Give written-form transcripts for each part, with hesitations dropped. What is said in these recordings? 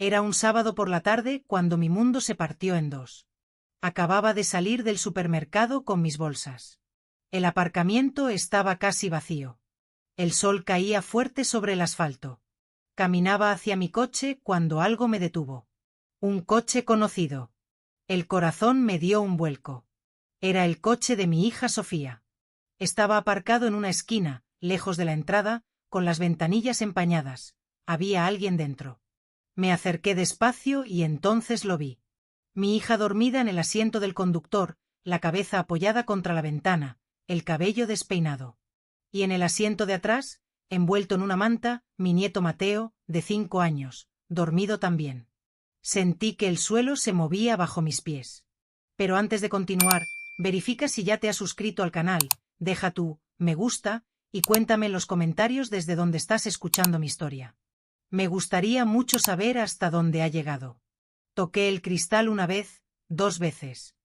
Era un sábado por la tarde cuando mi mundo se partió en dos. Acababa de salir del supermercado con mis bolsas. El aparcamiento estaba casi vacío. El sol caía fuerte sobre el asfalto. Caminaba hacia mi coche cuando algo me detuvo. Un coche conocido. El corazón me dio un vuelco. Era el coche de mi hija Sofía. Estaba aparcado en una esquina, lejos de la entrada, con las ventanillas empañadas. Había alguien dentro. Me acerqué despacio y entonces lo vi. Mi hija dormida en el asiento del conductor, la cabeza apoyada contra la ventana, el cabello despeinado. Y en el asiento de atrás, envuelto en una manta, mi nieto Mateo, de 5 años, dormido también. Sentí que el suelo se movía bajo mis pies. Pero antes de continuar, verifica si ya te has suscrito al canal, deja tu me gusta y cuéntame en los comentarios desde dónde estás escuchando mi historia. Me gustaría mucho saber hasta dónde ha llegado. Toqué el cristal una vez, 2 veces.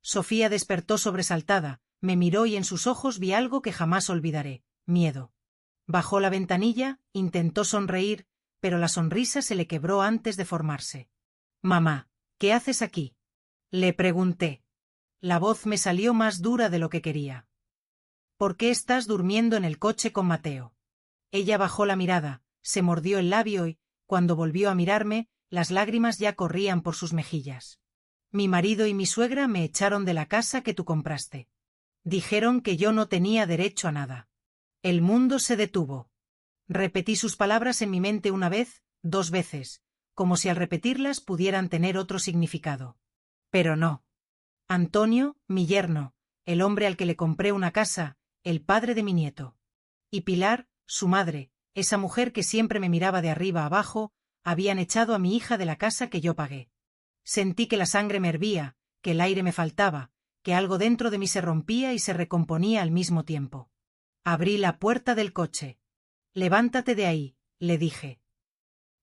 Sofía despertó sobresaltada, me miró y en sus ojos vi algo que jamás olvidaré: miedo. Bajó la ventanilla, intentó sonreír, pero la sonrisa se le quebró antes de formarse. «Mamá, ¿qué haces aquí?», le pregunté. La voz me salió más dura de lo que quería. «¿Por qué estás durmiendo en el coche con Mateo?». Ella bajó la mirada, se mordió el labio y, cuando volvió a mirarme, las lágrimas ya corrían por sus mejillas. «Mi marido y mi suegra me echaron de la casa que tú compraste. Dijeron que yo no tenía derecho a nada». El mundo se detuvo. Repetí sus palabras en mi mente una vez, 2 veces, como si al repetirlas pudieran tener otro significado. Pero no. Antonio, mi yerno, el hombre al que le compré una casa, el padre de mi nieto. Y Pilar, su madre, esa mujer que siempre me miraba de arriba abajo, habían echado a mi hija de la casa que yo pagué. Sentí que la sangre me hervía, que el aire me faltaba, que algo dentro de mí se rompía y se recomponía al mismo tiempo. Abrí la puerta del coche. «Levántate de ahí», le dije.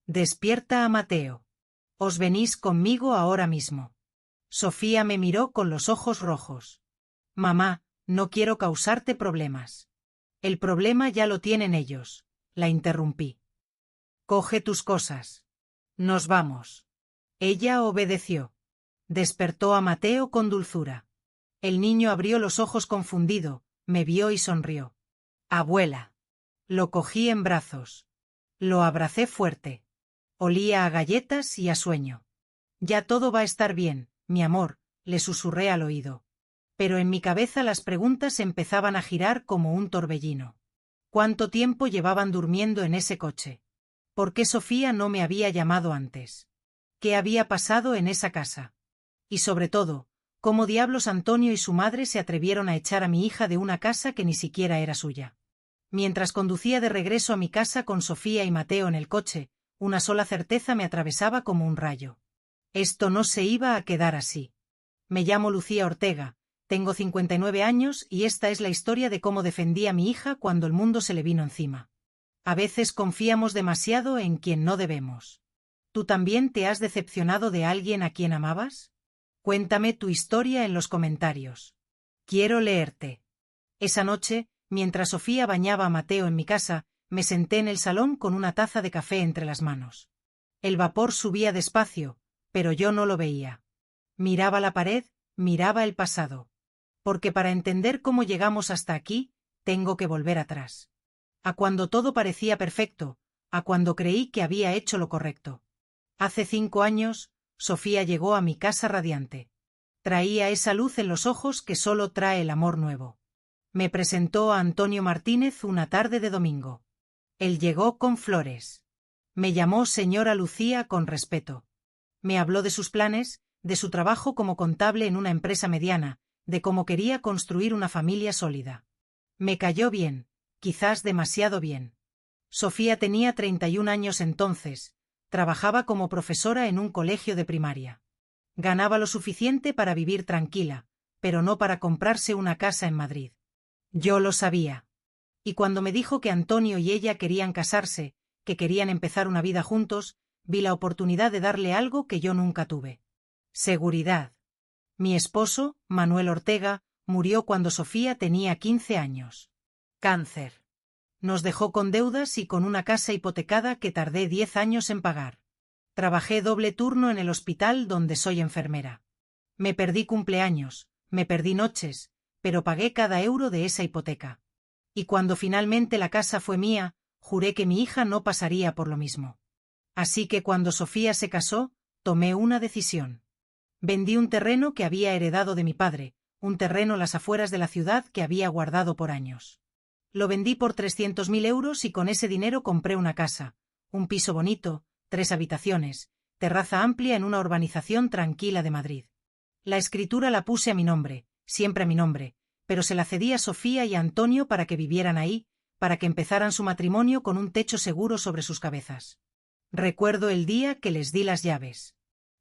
«Despierta a Mateo. Os venís conmigo ahora mismo». Sofía me miró con los ojos rojos. «Mamá, no quiero causarte problemas». «El problema ya lo tienen ellos», la interrumpí. «Coge tus cosas. Nos vamos». Ella obedeció. Despertó a Mateo con dulzura. El niño abrió los ojos confundido, me vio y sonrió. «Abuela». Lo cogí en brazos. Lo abracé fuerte. Olía a galletas y a sueño. «Ya todo va a estar bien, mi amor», le susurré al oído. Pero en mi cabeza las preguntas empezaban a girar como un torbellino. ¿Cuánto tiempo llevaban durmiendo en ese coche? ¿Por qué Sofía no me había llamado antes? ¿Qué había pasado en esa casa? Y sobre todo, ¿cómo diablos Antonio y su madre se atrevieron a echar a mi hija de una casa que ni siquiera era suya? Mientras conducía de regreso a mi casa con Sofía y Mateo en el coche, una sola certeza me atravesaba como un rayo. Esto no se iba a quedar así. Me llamo Lucía Ortega, tengo 59 años y esta es la historia de cómo defendí a mi hija cuando el mundo se le vino encima. A veces confiamos demasiado en quien no debemos. ¿Tú también te has decepcionado de alguien a quien amabas? Cuéntame tu historia en los comentarios. Quiero leerte. Esa noche, mientras Sofía bañaba a Mateo en mi casa, me senté en el salón con una taza de café entre las manos. El vapor subía despacio, pero yo no lo veía. Miraba la pared, miraba el pasado. Porque para entender cómo llegamos hasta aquí, tengo que volver atrás. A cuando todo parecía perfecto, a cuando creí que había hecho lo correcto. Hace 5 años, Sofía llegó a mi casa radiante. Traía esa luz en los ojos que solo trae el amor nuevo. Me presentó a Antonio Martínez una tarde de domingo. Él llegó con flores. Me llamó señora Lucía con respeto. Me habló de sus planes, de su trabajo como contable en una empresa mediana, de cómo quería construir una familia sólida. Me cayó bien, quizás demasiado bien. Sofía tenía 31 años entonces, trabajaba como profesora en un colegio de primaria. Ganaba lo suficiente para vivir tranquila, pero no para comprarse una casa en Madrid. Yo lo sabía. Y cuando me dijo que Antonio y ella querían casarse, que querían empezar una vida juntos, vi la oportunidad de darle algo que yo nunca tuve. Seguridad. Mi esposo, Manuel Ortega, murió cuando Sofía tenía 15 años. Cáncer. Nos dejó con deudas y con una casa hipotecada que tardé 10 años en pagar. Trabajé doble turno en el hospital donde soy enfermera. Me perdí cumpleaños, me perdí noches, pero pagué cada euro de esa hipoteca. Y cuando finalmente la casa fue mía, juré que mi hija no pasaría por lo mismo. Así que cuando Sofía se casó, tomé una decisión. Vendí un terreno que había heredado de mi padre, un terreno a las afueras de la ciudad que había guardado por años. Lo vendí por 300.000 euros y con ese dinero compré una casa, un piso bonito, 3 habitaciones, terraza amplia en una urbanización tranquila de Madrid. La escritura la puse a mi nombre, siempre a mi nombre, pero se la cedí a Sofía y a Antonio para que vivieran ahí, para que empezaran su matrimonio con un techo seguro sobre sus cabezas. Recuerdo el día que les di las llaves.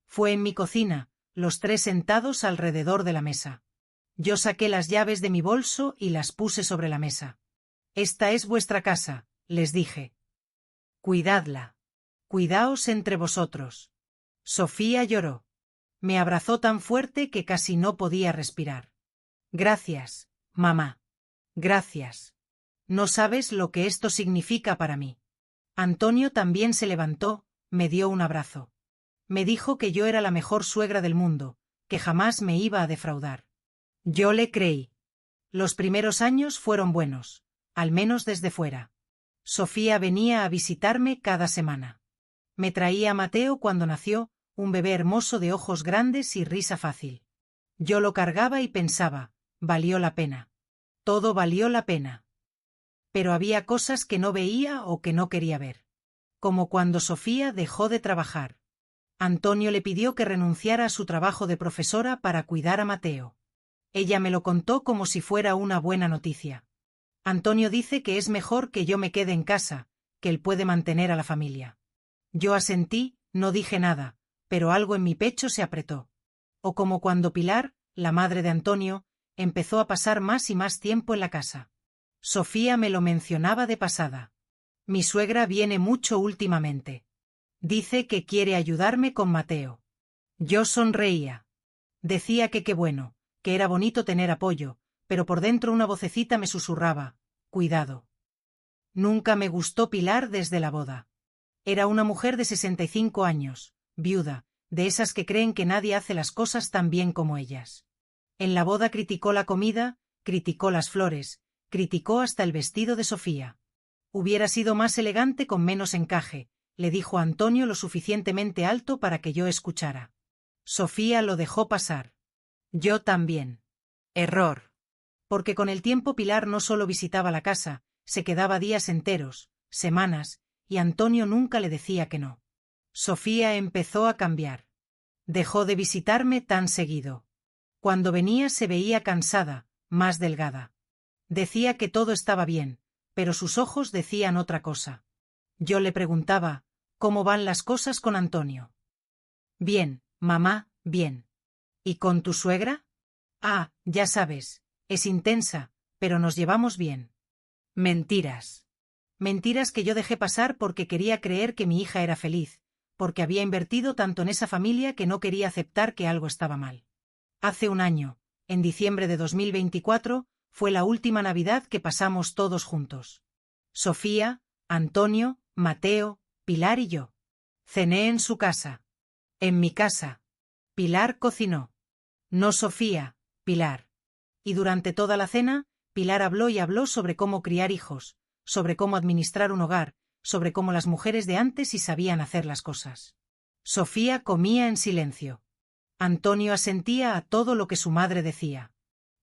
Fue en mi cocina, los tres sentados alrededor de la mesa. Yo saqué las llaves de mi bolso y las puse sobre la mesa. Esta es vuestra casa, les dije. Cuidadla. Cuidaos entre vosotros. Sofía lloró. Me abrazó tan fuerte que casi no podía respirar. Gracias, mamá. Gracias. No sabes lo que esto significa para mí. Antonio también se levantó, me dio un abrazo. Me dijo que yo era la mejor suegra del mundo, que jamás me iba a defraudar. Yo le creí. Los primeros años fueron buenos, al menos desde fuera. Sofía venía a visitarme cada semana. Me traía a Mateo cuando nació, un bebé hermoso de ojos grandes y risa fácil. Yo lo cargaba y pensaba, valió la pena. Todo valió la pena. Pero había cosas que no veía o que no quería ver. Como cuando Sofía dejó de trabajar. Antonio le pidió que renunciara a su trabajo de profesora para cuidar a Mateo. Ella me lo contó como si fuera una buena noticia. Antonio dice que es mejor que yo me quede en casa, que él puede mantener a la familia. Yo asentí, no dije nada, pero algo en mi pecho se apretó. O como cuando Pilar, la madre de Antonio, empezó a pasar más y más tiempo en la casa. Sofía me lo mencionaba de pasada. Mi suegra viene mucho últimamente. Dice que quiere ayudarme con Mateo. Yo sonreía. Decía que qué bueno, que era bonito tener apoyo, pero por dentro una vocecita me susurraba, cuidado. Nunca me gustó Pilar desde la boda. Era una mujer de 65 años, viuda, de esas que creen que nadie hace las cosas tan bien como ellas. En la boda criticó la comida, criticó las flores, criticó hasta el vestido de Sofía. Hubiera sido más elegante con menos encaje, le dijo a Antonio lo suficientemente alto para que yo escuchara. Sofía lo dejó pasar. Yo también. Error. Porque con el tiempo Pilar no solo visitaba la casa, se quedaba días enteros, semanas, y Antonio nunca le decía que no. Sofía empezó a cambiar. Dejó de visitarme tan seguido. Cuando venía se veía cansada, más delgada. Decía que todo estaba bien, pero sus ojos decían otra cosa. Yo le preguntaba, ¿cómo van las cosas con Antonio? Bien, mamá, bien. ¿Y con tu suegra? Ah, ya sabes, es intensa, pero nos llevamos bien. Mentiras. Mentiras que yo dejé pasar porque quería creer que mi hija era feliz, porque había invertido tanto en esa familia que no quería aceptar que algo estaba mal. Hace un año, en diciembre de 2024, fue la última Navidad que pasamos todos juntos. Sofía, Antonio, Mateo, Pilar y yo. Cené en su casa. En mi casa. Pilar cocinó. No Sofía, Pilar. Y durante toda la cena, Pilar habló y habló sobre cómo criar hijos, sobre cómo administrar un hogar, sobre cómo las mujeres de antes sí sabían hacer las cosas. Sofía comía en silencio. Antonio asentía a todo lo que su madre decía.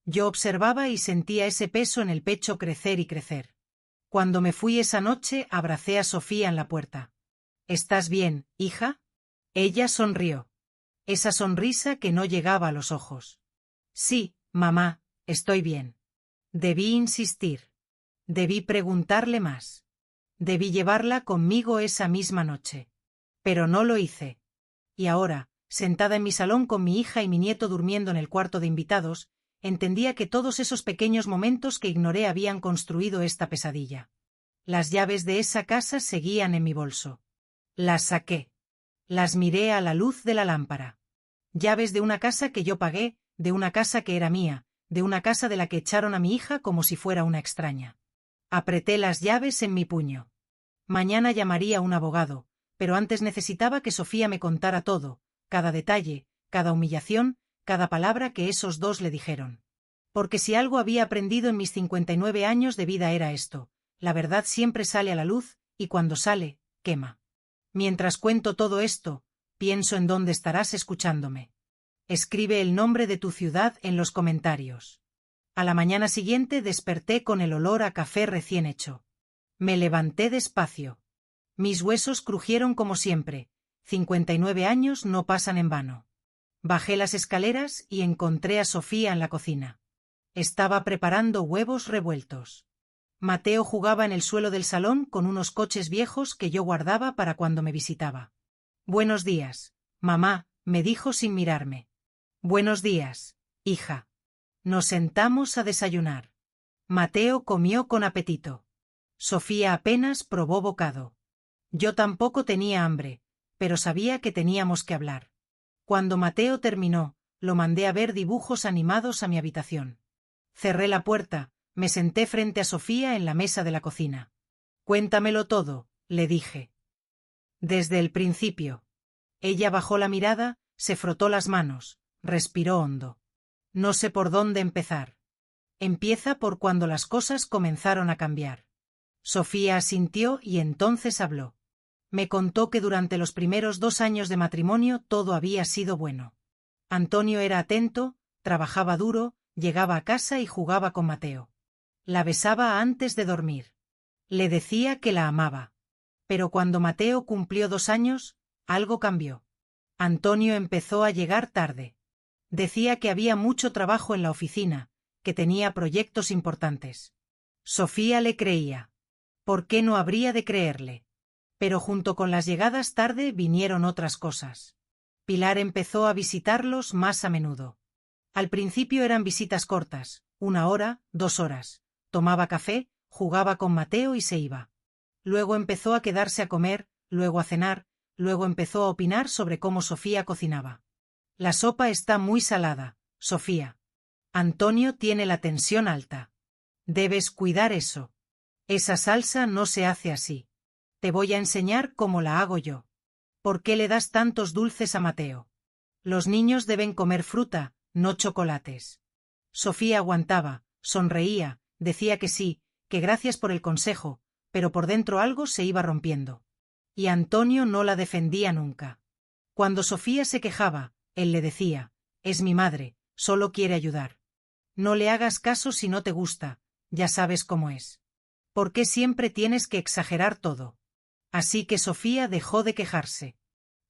Yo observaba y sentía ese peso en el pecho crecer y crecer. Cuando me fui esa noche, abracé a Sofía en la puerta. ¿Estás bien, hija? Ella sonrió. Esa sonrisa que no llegaba a los ojos. Sí, mamá, estoy bien. Debí insistir. Debí preguntarle más. Debí llevarla conmigo esa misma noche. Pero no lo hice. Y ahora, sentada en mi salón con mi hija y mi nieto durmiendo en el cuarto de invitados, entendía que todos esos pequeños momentos que ignoré habían construido esta pesadilla. Las llaves de esa casa seguían en mi bolso. Las saqué. Las miré a la luz de la lámpara. Llaves de una casa que yo pagué, de una casa que era mía, de una casa de la que echaron a mi hija como si fuera una extraña. Apreté las llaves en mi puño. Mañana llamaría a un abogado, pero antes necesitaba que Sofía me contara todo, cada detalle, cada humillación, cada palabra que esos dos le dijeron. Porque si algo había aprendido en mis 59 años de vida era esto: la verdad siempre sale a la luz, y cuando sale, quema. Mientras cuento todo esto, pienso en dónde estarás escuchándome. Escribe el nombre de tu ciudad en los comentarios. A la mañana siguiente desperté con el olor a café recién hecho. Me levanté despacio. Mis huesos crujieron como siempre. 59 años no pasan en vano. Bajé las escaleras y encontré a Sofía en la cocina. Estaba preparando huevos revueltos. Mateo jugaba en el suelo del salón con unos coches viejos que yo guardaba para cuando me visitaba. «Buenos días, mamá», me dijo sin mirarme. «Buenos días, hija». Nos sentamos a desayunar. Mateo comió con apetito. Sofía apenas probó bocado. Yo tampoco tenía hambre, pero sabía que teníamos que hablar. Cuando Mateo terminó, lo mandé a ver dibujos animados a mi habitación. Cerré la puerta, me senté frente a Sofía en la mesa de la cocina. «Cuéntamelo todo», le dije. «Desde el principio». Ella bajó la mirada, se frotó las manos, respiró hondo. «No sé por dónde empezar». «Empieza por cuando las cosas comenzaron a cambiar». Sofía asintió y entonces habló. Me contó que durante los primeros 2 años de matrimonio todo había sido bueno. Antonio era atento, trabajaba duro, llegaba a casa y jugaba con Mateo. La besaba antes de dormir. Le decía que la amaba. Pero cuando Mateo cumplió 2 años, algo cambió. Antonio empezó a llegar tarde. Decía que había mucho trabajo en la oficina, que tenía proyectos importantes. Sofía le creía. ¿Por qué no habría de creerle? Pero junto con las llegadas tarde vinieron otras cosas. Pilar empezó a visitarlos más a menudo. Al principio eran visitas cortas, 1 hora, 2 horas. Tomaba café, jugaba con Mateo y se iba. Luego empezó a quedarse a comer, luego a cenar, luego empezó a opinar sobre cómo Sofía cocinaba. «La sopa está muy salada, Sofía. Antonio tiene la tensión alta. Debes cuidar eso. Esa salsa no se hace así. Te voy a enseñar cómo la hago yo. ¿Por qué le das tantos dulces a Mateo? Los niños deben comer fruta, no chocolates». Sofía aguantaba, sonreía, decía que sí, que gracias por el consejo, pero por dentro algo se iba rompiendo. Y Antonio no la defendía nunca. Cuando Sofía se quejaba, él le decía: «Es mi madre, solo quiere ayudar. No le hagas caso si no te gusta, ya sabes cómo es. ¿Por qué siempre tienes que exagerar todo?». Así que Sofía dejó de quejarse.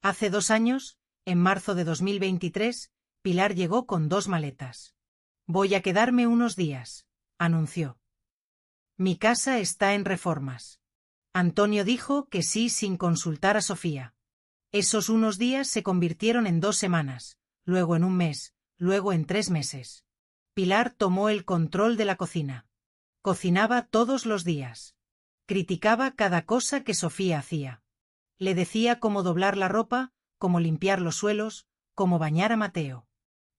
Hace 2 años, en marzo de 2023, Pilar llegó con 2 maletas. «Voy a quedarme unos días», anunció. «Mi casa está en reformas». Antonio dijo que sí sin consultar a Sofía. Esos unos días se convirtieron en 2 semanas, luego en 1 mes, luego en 3 meses. Pilar tomó el control de la cocina. Cocinaba todos los días. Criticaba cada cosa que Sofía hacía. Le decía cómo doblar la ropa, cómo limpiar los suelos, cómo bañar a Mateo.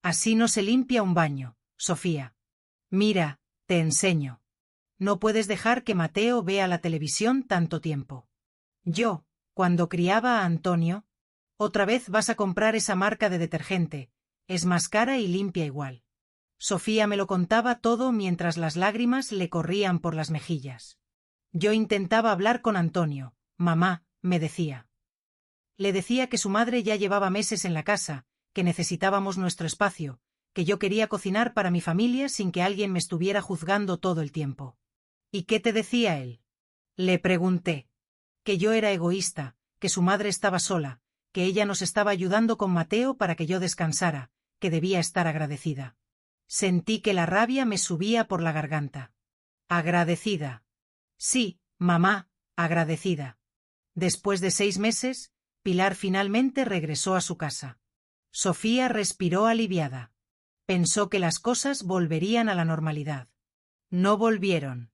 «Así no se limpia un baño, Sofía. Mira, te enseño. No puedes dejar que Mateo vea la televisión tanto tiempo. Yo, cuando criaba a Antonio, otra vez vas a comprar esa marca de detergente, es más cara y limpia igual». Sofía me lo contaba todo mientras las lágrimas le corrían por las mejillas. Yo intentaba hablar con Antonio. «Mamá», me decía. Le decía que su madre ya llevaba meses en la casa, que necesitábamos nuestro espacio, que yo quería cocinar para mi familia sin que alguien me estuviera juzgando todo el tiempo. «¿Y qué te decía él?», le pregunté. «Que yo era egoísta, que su madre estaba sola, que ella nos estaba ayudando con Mateo para que yo descansara, que debía estar agradecida». Sentí que la rabia me subía por la garganta. «¿Agradecida?» «Sí, mamá, agradecida». Después de 6 meses, Pilar finalmente regresó a su casa. Sofía respiró aliviada. Pensó que las cosas volverían a la normalidad. No volvieron.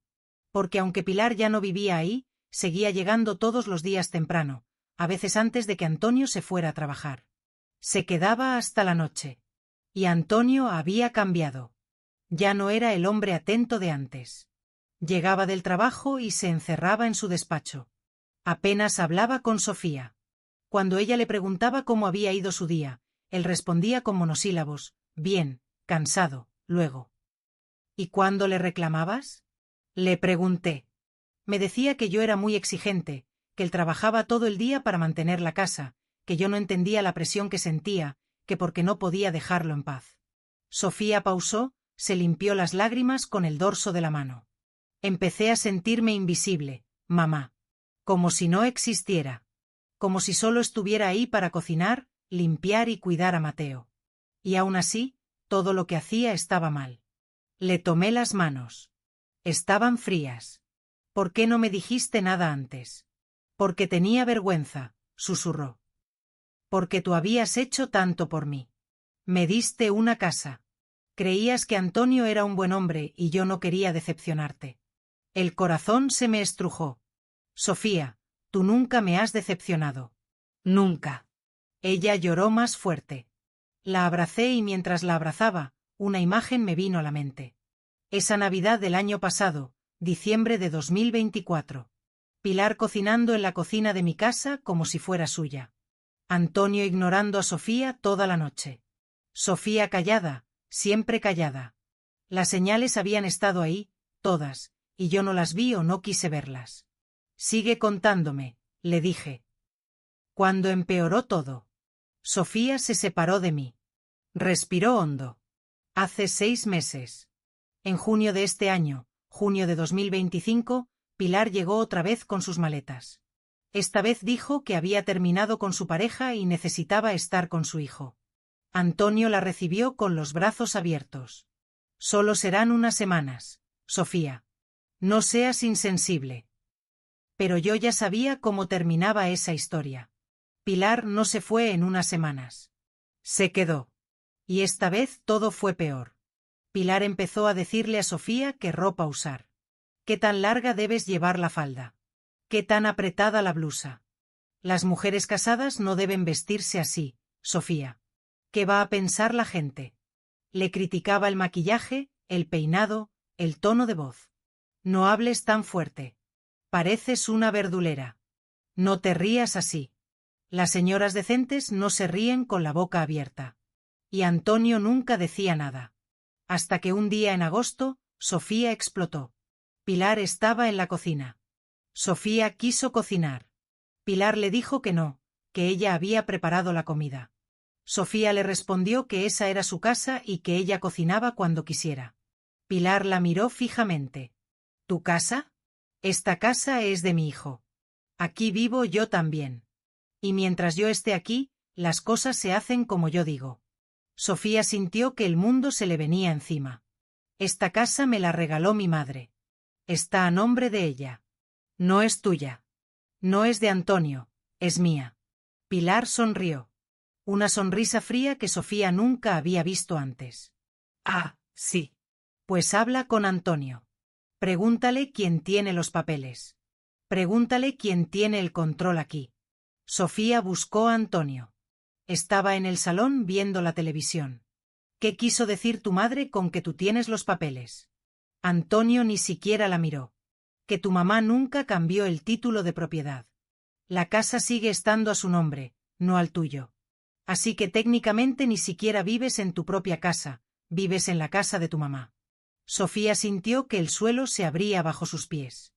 Porque aunque Pilar ya no vivía ahí, seguía llegando todos los días temprano, a veces antes de que Antonio se fuera a trabajar. Se quedaba hasta la noche. Y Antonio había cambiado. Ya no era el hombre atento de antes. Llegaba del trabajo y se encerraba en su despacho. Apenas hablaba con Sofía. Cuando ella le preguntaba cómo había ido su día, él respondía con monosílabos: bien, cansado, luego. ¿Y cuándo le reclamabas? Le pregunté. Me decía que yo era muy exigente, que él trabajaba todo el día para mantener la casa, que yo no entendía la presión que sentía, que porque no podía dejarlo en paz. Sofía pausó, se limpió las lágrimas con el dorso de la mano. Empecé a sentirme invisible, mamá. Como si no existiera. Como si solo estuviera ahí para cocinar, limpiar y cuidar a Mateo. Y aún así, todo lo que hacía estaba mal. Le tomé las manos. Estaban frías. ¿Por qué no me dijiste nada antes? Porque tenía vergüenza, susurró. Porque tú habías hecho tanto por mí. Me diste una casa. Creías que Antonio era un buen hombre y yo no quería decepcionarte. El corazón se me estrujó. Sofía, tú nunca me has decepcionado. Nunca. Ella lloró más fuerte. La abracé y mientras la abrazaba, una imagen me vino a la mente. Esa Navidad del año pasado, diciembre de 2024. Pilar cocinando en la cocina de mi casa como si fuera suya. Antonio ignorando a Sofía toda la noche. Sofía callada, siempre callada. Las señales habían estado ahí, todas, y yo no las vi o no quise verlas. Sigue contándome, le dije. Cuando empeoró todo. Sofía se separó de mí. Respiró hondo. Hace 6 meses. En junio de este año, junio de 2025, Pilar llegó otra vez con sus maletas. Esta vez dijo que había terminado con su pareja y necesitaba estar con su hijo. Antonio la recibió con los brazos abiertos. Solo serán unas semanas, Sofía. No seas insensible. Pero yo ya sabía cómo terminaba esa historia. Pilar no se fue en unas semanas. Se quedó. Y esta vez todo fue peor. Pilar empezó a decirle a Sofía qué ropa usar. ¿Qué tan larga debes llevar la falda? ¿Qué tan apretada la blusa? Las mujeres casadas no deben vestirse así, Sofía. ¿Qué va a pensar la gente? Le criticaba el maquillaje, el peinado, el tono de voz. No hables tan fuerte. Pareces una verdulera. No te rías así. Las señoras decentes no se ríen con la boca abierta. Y Antonio nunca decía nada. Hasta que un día en agosto, Sofía explotó. Pilar estaba en la cocina. Sofía quiso cocinar. Pilar le dijo que no, que ella había preparado la comida. Sofía le respondió que esa era su casa y que ella cocinaba cuando quisiera. Pilar la miró fijamente. ¿Tu casa? Esta casa es de mi hijo. Aquí vivo yo también. Y mientras yo esté aquí, las cosas se hacen como yo digo. Sofía sintió que el mundo se le venía encima. Esta casa me la regaló mi madre. Está a nombre de ella. No es tuya. No es de Antonio, es mía. Pilar sonrió. Una sonrisa fría que Sofía nunca había visto antes. Ah, sí. Pues habla con Antonio. Pregúntale quién tiene los papeles. Pregúntale quién tiene el control aquí. Sofía buscó a Antonio. Estaba en el salón viendo la televisión. ¿Qué quiso decir tu madre con que tú tienes los papeles? Antonio ni siquiera la miró. Que tu mamá nunca cambió el título de propiedad. La casa sigue estando a su nombre, no al tuyo. Así que técnicamente ni siquiera vives en tu propia casa, vives en la casa de tu mamá. Sofía sintió que el suelo se abría bajo sus pies.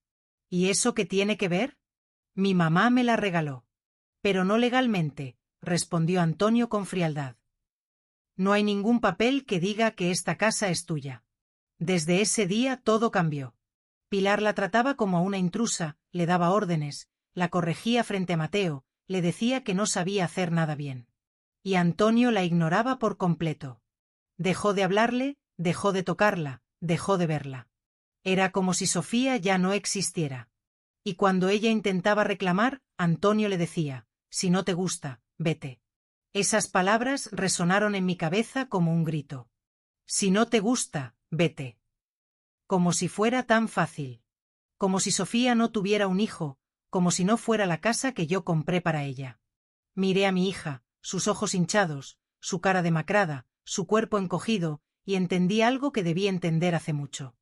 ¿Y eso qué tiene que ver? Mi mamá me la regaló. Pero no legalmente, respondió Antonio con frialdad. No hay ningún papel que diga que esta casa es tuya. Desde ese día todo cambió. Pilar la trataba como a una intrusa, le daba órdenes, la corregía frente a Mateo, le decía que no sabía hacer nada bien. Y Antonio la ignoraba por completo. Dejó de hablarle, dejó de tocarla, dejó de verla. Era como si Sofía ya no existiera. Y cuando ella intentaba reclamar, Antonio le decía: si no te gusta, vete. Esas palabras resonaron en mi cabeza como un grito. Si no te gusta, vete. Como si fuera tan fácil. Como si Sofía no tuviera un hijo, como si no fuera la casa que yo compré para ella. Miré a mi hija, sus ojos hinchados, su cara demacrada, su cuerpo encogido, y entendí algo que debí entender hace mucho.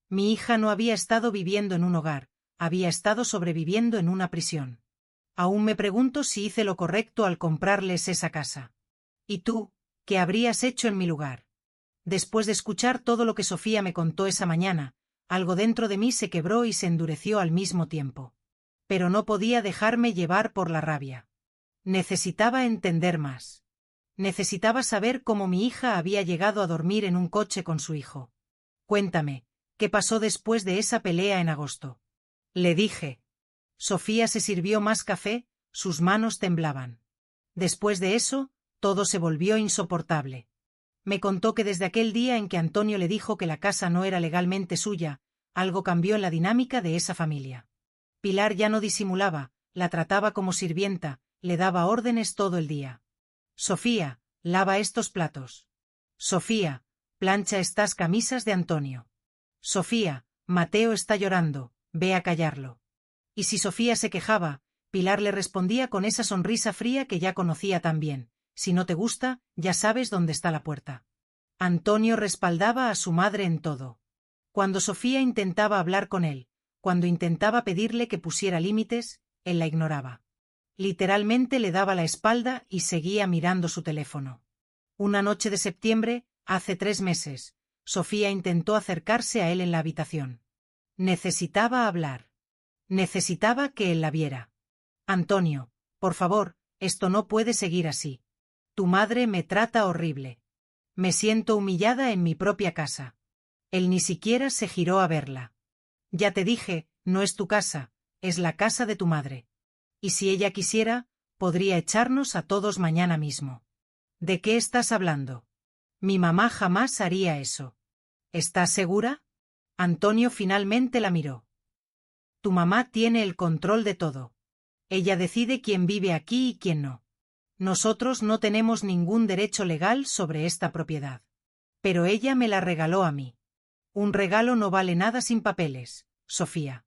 Mi hija no había estado viviendo en un hogar, había estado sobreviviendo en una prisión. Aún me pregunto si hice lo correcto al comprarles esa casa. ¿Y tú, qué habrías hecho en mi lugar? Después de escuchar todo lo que Sofía me contó esa mañana, algo dentro de mí se quebró y se endureció al mismo tiempo. Pero no podía dejarme llevar por la rabia. Necesitaba entender más. Necesitaba saber cómo mi hija había llegado a dormir en un coche con su hijo. Cuéntame, ¿qué pasó después de esa pelea en agosto? Le dije. Sofía se sirvió más café, sus manos temblaban. Después de eso, todo se volvió insoportable. Me contó que desde aquel día en que Antonio le dijo que la casa no era legalmente suya, algo cambió en la dinámica de esa familia. Pilar ya no disimulaba, la trataba como sirvienta, le daba órdenes todo el día. Sofía, lava estos platos. Sofía, plancha estas camisas de Antonio. Sofía, Mateo está llorando, ve a callarlo. Y si Sofía se quejaba, Pilar le respondía con esa sonrisa fría que ya conocía tan bien: si no te gusta, ya sabes dónde está la puerta. Antonio respaldaba a su madre en todo. Cuando Sofía intentaba hablar con él, cuando intentaba pedirle que pusiera límites, él la ignoraba. Literalmente le daba la espalda y seguía mirando su teléfono. Una noche de septiembre, hace 3 meses, Sofía intentó acercarse a él en la habitación. Necesitaba hablar. Necesitaba que él la viera. Antonio, por favor, esto no puede seguir así. Tu madre me trata horrible. Me siento humillada en mi propia casa. Él ni siquiera se giró a verla. Ya te dije, no es tu casa, es la casa de tu madre. Y si ella quisiera, podría echarnos a todos mañana mismo. ¿De qué estás hablando? Mi mamá jamás haría eso. ¿Estás segura? Antonio finalmente la miró. Tu mamá tiene el control de todo. Ella decide quién vive aquí y quién no. Nosotros no tenemos ningún derecho legal sobre esta propiedad. Pero ella me la regaló a mí. Un regalo no vale nada sin papeles, Sofía.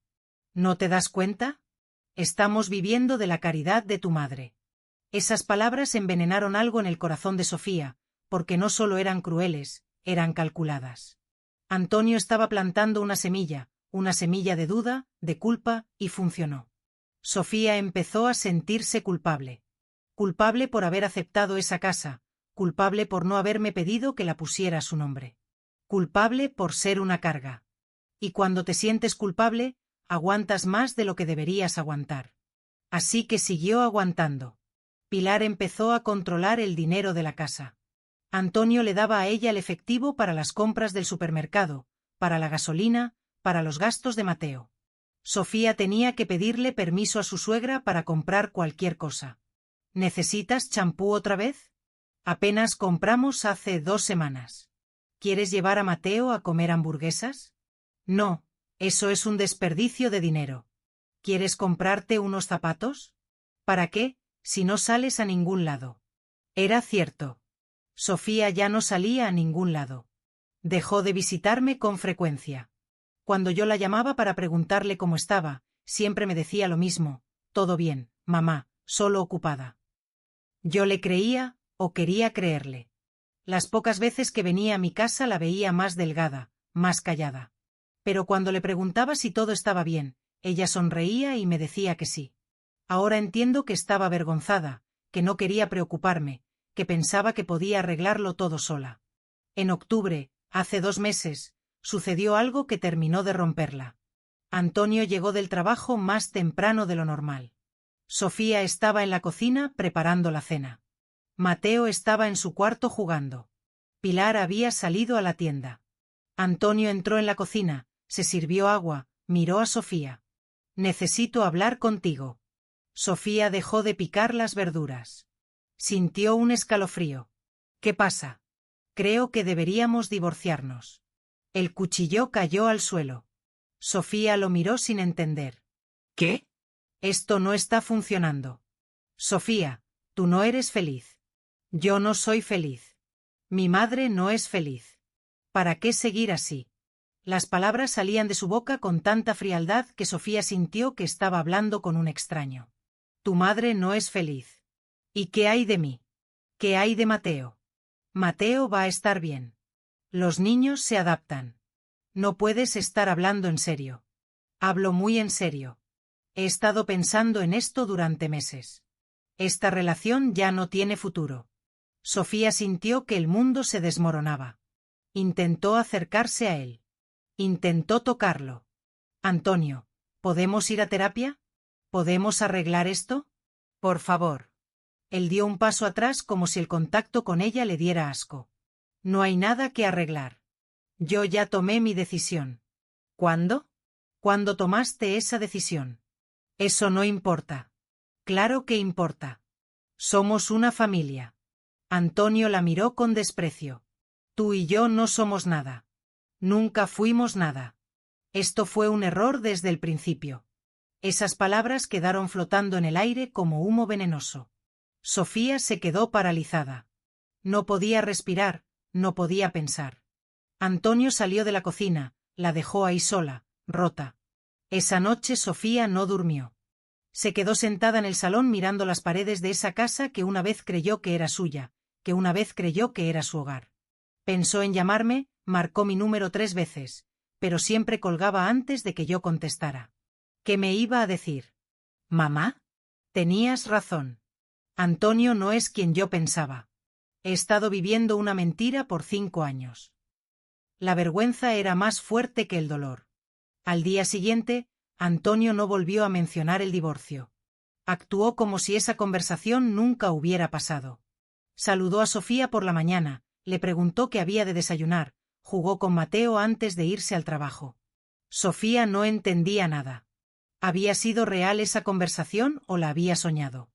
¿No te das cuenta? Estamos viviendo de la caridad de tu madre. Esas palabras envenenaron algo en el corazón de Sofía, porque no solo eran crueles, eran calculadas. Antonio estaba plantando una semilla de duda, de culpa, y funcionó. Sofía empezó a sentirse culpable. Culpable por haber aceptado esa casa, culpable por no haberme pedido que la pusiera a su nombre. Culpable por ser una carga. Y cuando te sientes culpable, aguantas más de lo que deberías aguantar. Así que siguió aguantando. Pilar empezó a controlar el dinero de la casa. Antonio le daba a ella el efectivo para las compras del supermercado, para la gasolina, para los gastos de Mateo. Sofía tenía que pedirle permiso a su suegra para comprar cualquier cosa. ¿Necesitas champú otra vez? Apenas compramos hace 2 semanas. ¿Quieres llevar a Mateo a comer hamburguesas? No, eso es un desperdicio de dinero. ¿Quieres comprarte unos zapatos? ¿Para qué, si no sales a ningún lado? Era cierto. Sofía ya no salía a ningún lado. Dejó de visitarme con frecuencia. Cuando yo la llamaba para preguntarle cómo estaba, siempre me decía lo mismo: todo bien, mamá, solo ocupada. Yo le creía, o quería creerle. Las pocas veces que venía a mi casa la veía más delgada, más callada. Pero cuando le preguntaba si todo estaba bien, ella sonreía y me decía que sí. Ahora entiendo que estaba avergonzada, que no quería preocuparme, que pensaba que podía arreglarlo todo sola. En octubre, hace 2 meses, sucedió algo que terminó de romperla. Antonio llegó del trabajo más temprano de lo normal. Sofía estaba en la cocina preparando la cena. Mateo estaba en su cuarto jugando. Pilar había salido a la tienda. Antonio entró en la cocina, se sirvió agua, miró a Sofía. Necesito hablar contigo. Sofía dejó de picar las verduras. Sintió un escalofrío. ¿Qué pasa? Creo que deberíamos divorciarnos. El cuchillo cayó al suelo. Sofía lo miró sin entender. ¿Qué? Esto no está funcionando. Sofía, tú no eres feliz. Yo no soy feliz. Mi madre no es feliz. ¿Para qué seguir así? Las palabras salían de su boca con tanta frialdad que Sofía sintió que estaba hablando con un extraño. Tu madre no es feliz. ¿Y qué hay de mí? ¿Qué hay de Mateo? Mateo va a estar bien. Los niños se adaptan. No puedes estar hablando en serio. Hablo muy en serio. He estado pensando en esto durante meses. Esta relación ya no tiene futuro. Sofía sintió que el mundo se desmoronaba. Intentó acercarse a él. Intentó tocarlo. Antonio, ¿podemos ir a terapia? ¿Podemos arreglar esto? Por favor. Él dio un paso atrás como si el contacto con ella le diera asco. No hay nada que arreglar. Yo ya tomé mi decisión. ¿Cuándo? ¿Cuándo tomaste esa decisión? Eso no importa. Claro que importa. Somos una familia. Antonio la miró con desprecio. Tú y yo no somos nada. Nunca fuimos nada. Esto fue un error desde el principio. Esas palabras quedaron flotando en el aire como humo venenoso. Sofía se quedó paralizada. No podía respirar, no podía pensar. Antonio salió de la cocina, la dejó ahí sola, rota. Esa noche Sofía no durmió. Se quedó sentada en el salón mirando las paredes de esa casa que una vez creyó que era suya, que una vez creyó que era su hogar. Pensó en llamarme, marcó mi número 3 veces, pero siempre colgaba antes de que yo contestara. ¿Qué me iba a decir? ¿Mamá? Tenías razón. Antonio no es quien yo pensaba. He estado viviendo una mentira por 5 años. La vergüenza era más fuerte que el dolor. Al día siguiente, Antonio no volvió a mencionar el divorcio. Actuó como si esa conversación nunca hubiera pasado. Saludó a Sofía por la mañana, le preguntó qué había de desayunar, jugó con Mateo antes de irse al trabajo. Sofía no entendía nada. ¿Había sido real esa conversación o la había soñado?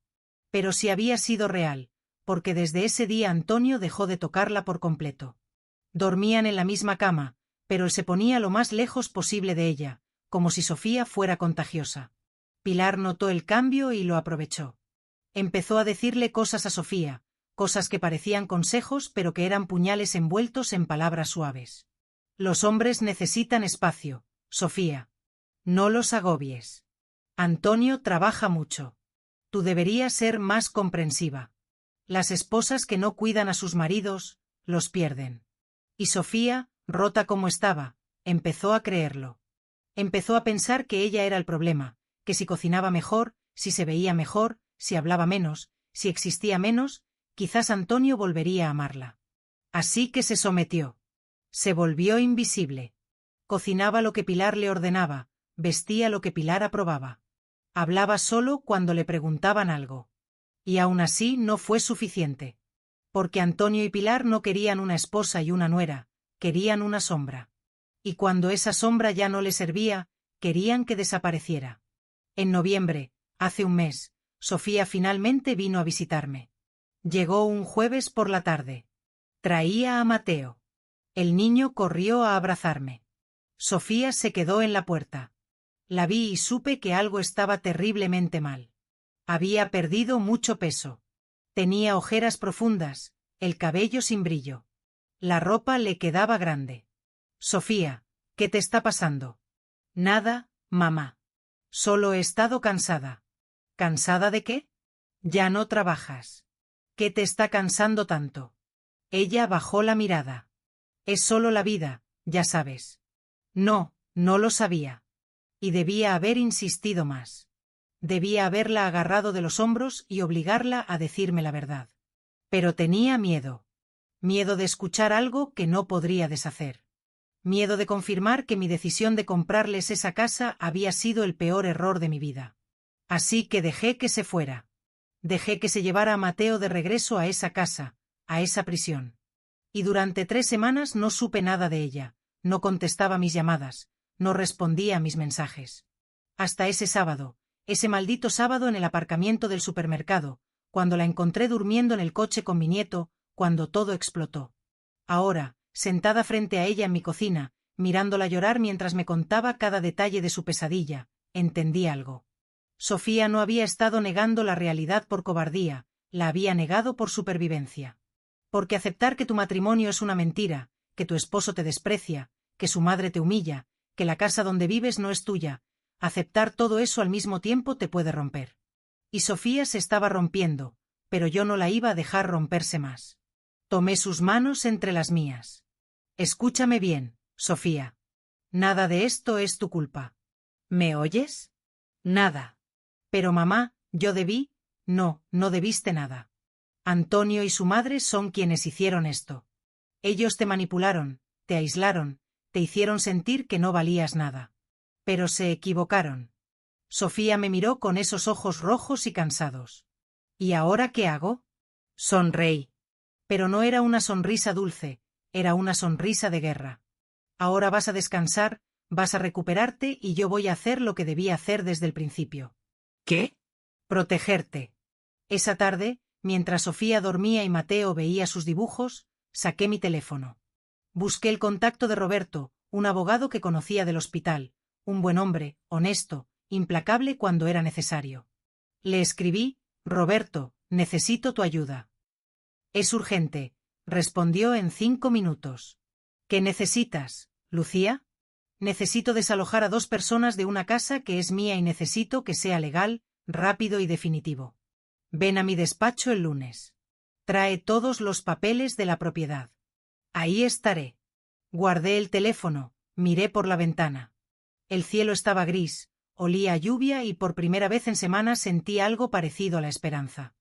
Pero si había sido real, porque desde ese día Antonio dejó de tocarla por completo. Dormían en la misma cama, pero él se ponía lo más lejos posible de ella, como si Sofía fuera contagiosa. Pilar notó el cambio y lo aprovechó. Empezó a decirle cosas a Sofía, cosas que parecían consejos pero que eran puñales envueltos en palabras suaves. Los hombres necesitan espacio, Sofía. No los agobies. Antonio trabaja mucho. Tú deberías ser más comprensiva. Las esposas que no cuidan a sus maridos, los pierden. Y Sofía, rota como estaba, empezó a creerlo. Empezó a pensar que ella era el problema, que si cocinaba mejor, si se veía mejor, si hablaba menos, si existía menos, quizás Antonio volvería a amarla. Así que se sometió. Se volvió invisible. Cocinaba lo que Pilar le ordenaba, vestía lo que Pilar aprobaba. Hablaba solo cuando le preguntaban algo. Y aún así no fue suficiente. Porque Antonio y Pilar no querían una esposa y una nuera, querían una sombra. Y cuando esa sombra ya no le servía, querían que desapareciera. En noviembre, hace un mes, Sofía finalmente vino a visitarme. Llegó un jueves por la tarde. Traía a Mateo. El niño corrió a abrazarme. Sofía se quedó en la puerta. La vi y supe que algo estaba terriblemente mal. Había perdido mucho peso. Tenía ojeras profundas, el cabello sin brillo. La ropa le quedaba grande. Sofía, ¿qué te está pasando? Nada, mamá. Solo he estado cansada. ¿Cansada de qué? Ya no trabajas. ¿Qué te está cansando tanto? Ella bajó la mirada. Es solo la vida, ya sabes. No, no lo sabía. Y debía haber insistido más. Debía haberla agarrado de los hombros y obligarla a decirme la verdad. Pero tenía miedo. Miedo de escuchar algo que no podría deshacer. Miedo de confirmar que mi decisión de comprarles esa casa había sido el peor error de mi vida. Así que dejé que se fuera. Dejé que se llevara a Mateo de regreso a esa casa, a esa prisión. Y durante 3 semanas no supe nada de ella, no contestaba mis llamadas, no respondía a mis mensajes. Hasta ese sábado, ese maldito sábado en el aparcamiento del supermercado, cuando la encontré durmiendo en el coche con mi nieto, cuando todo explotó. Ahora, sentada frente a ella en mi cocina, mirándola llorar mientras me contaba cada detalle de su pesadilla, entendí algo. Sofía no había estado negando la realidad por cobardía, la había negado por supervivencia. Porque aceptar que tu matrimonio es una mentira, que tu esposo te desprecia, que su madre te humilla, que la casa donde vives no es tuya, aceptar todo eso al mismo tiempo te puede romper. Y Sofía se estaba rompiendo, pero yo no la iba a dejar romperse más. Tomé sus manos entre las mías. Escúchame bien, Sofía. Nada de esto es tu culpa. ¿Me oyes? Nada. Pero mamá, yo debí. No, no debiste nada. Antonio y su madre son quienes hicieron esto. Ellos te manipularon, te aislaron, te hicieron sentir que no valías nada. Pero se equivocaron. Sofía me miró con esos ojos rojos y cansados. ¿Y ahora qué hago? Sonreí. Pero no era una sonrisa dulce, era una sonrisa de guerra. Ahora vas a descansar, vas a recuperarte y yo voy a hacer lo que debía hacer desde el principio. ¿Qué? Protegerte. Esa tarde, mientras Sofía dormía y Mateo veía sus dibujos, saqué mi teléfono. Busqué el contacto de Roberto, un abogado que conocía del hospital, un buen hombre, honesto, implacable cuando era necesario. Le escribí: Roberto, necesito tu ayuda. Es urgente, respondió en 5 minutos. ¿Qué necesitas, Lucía? Necesito desalojar a 2 personas de una casa que es mía y necesito que sea legal, rápido y definitivo. Ven a mi despacho el lunes. Trae todos los papeles de la propiedad. Ahí estaré. Guardé el teléfono, miré por la ventana. El cielo estaba gris, olía a lluvia y por primera vez en semanas sentí algo parecido a la esperanza.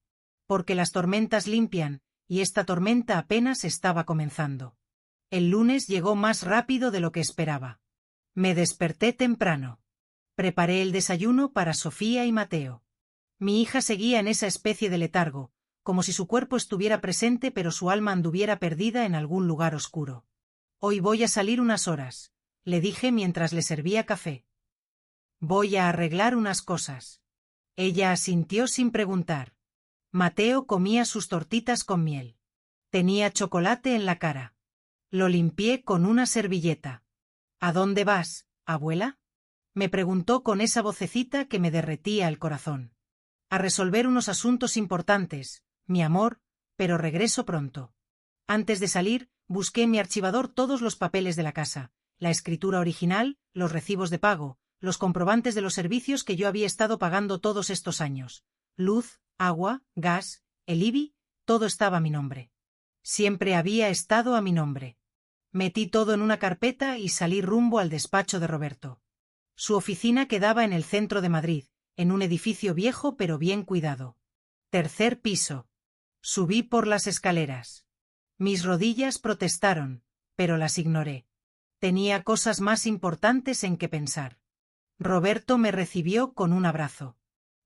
Porque las tormentas limpian, y esta tormenta apenas estaba comenzando. El lunes llegó más rápido de lo que esperaba. Me desperté temprano. Preparé el desayuno para Sofía y Mateo. Mi hija seguía en esa especie de letargo, como si su cuerpo estuviera presente pero su alma anduviera perdida en algún lugar oscuro. Hoy voy a salir unas horas, le dije mientras le servía café. Voy a arreglar unas cosas. Ella asintió sin preguntar. Mateo comía sus tortitas con miel. Tenía chocolate en la cara. Lo limpié con una servilleta. ¿A dónde vas, abuela? Me preguntó con esa vocecita que me derretía el corazón. A resolver unos asuntos importantes, mi amor, pero regreso pronto. Antes de salir, busqué en mi archivador todos los papeles de la casa, la escritura original, los recibos de pago, los comprobantes de los servicios que yo había estado pagando todos estos años. Luz, agua, gas, el IBI, todo estaba a mi nombre. Siempre había estado a mi nombre. Metí todo en una carpeta y salí rumbo al despacho de Roberto. Su oficina quedaba en el centro de Madrid, en un edificio viejo pero bien cuidado. 3er piso. Subí por las escaleras. Mis rodillas protestaron, pero las ignoré. Tenía cosas más importantes en que pensar. Roberto me recibió con un abrazo.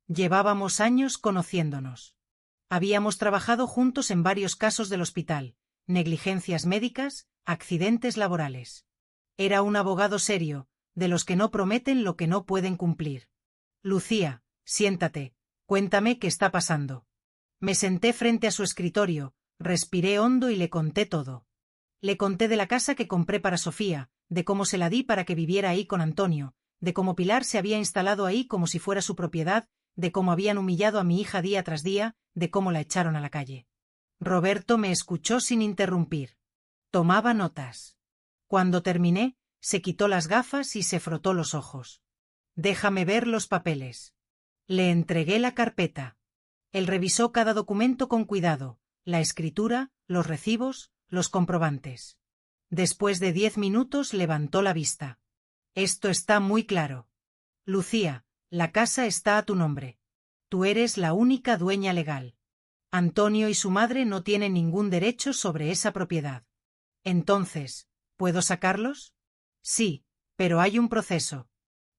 Llevábamos años conociéndonos. Habíamos trabajado juntos en varios casos del hospital, negligencias médicas, accidentes laborales. Era un abogado serio, de los que no prometen lo que no pueden cumplir. Lucía, siéntate, cuéntame qué está pasando. Me senté frente a su escritorio, respiré hondo y le conté todo. Le conté de la casa que compré para Sofía, de cómo se la di para que viviera ahí con Antonio, de cómo Pilar se había instalado ahí como si fuera su propiedad, de cómo habían humillado a mi hija día tras día, de cómo la echaron a la calle. Roberto me escuchó sin interrumpir. Tomaba notas. Cuando terminé, se quitó las gafas y se frotó los ojos. Déjame ver los papeles. Le entregué la carpeta. Él revisó cada documento con cuidado, la escritura, los recibos, los comprobantes. Después de 10 minutos levantó la vista. Esto está muy claro. Lucía, la casa está a tu nombre. Tú eres la única dueña legal. Antonio y su madre no tienen ningún derecho sobre esa propiedad. Entonces, ¿puedo sacarlos? Sí, pero hay un proceso.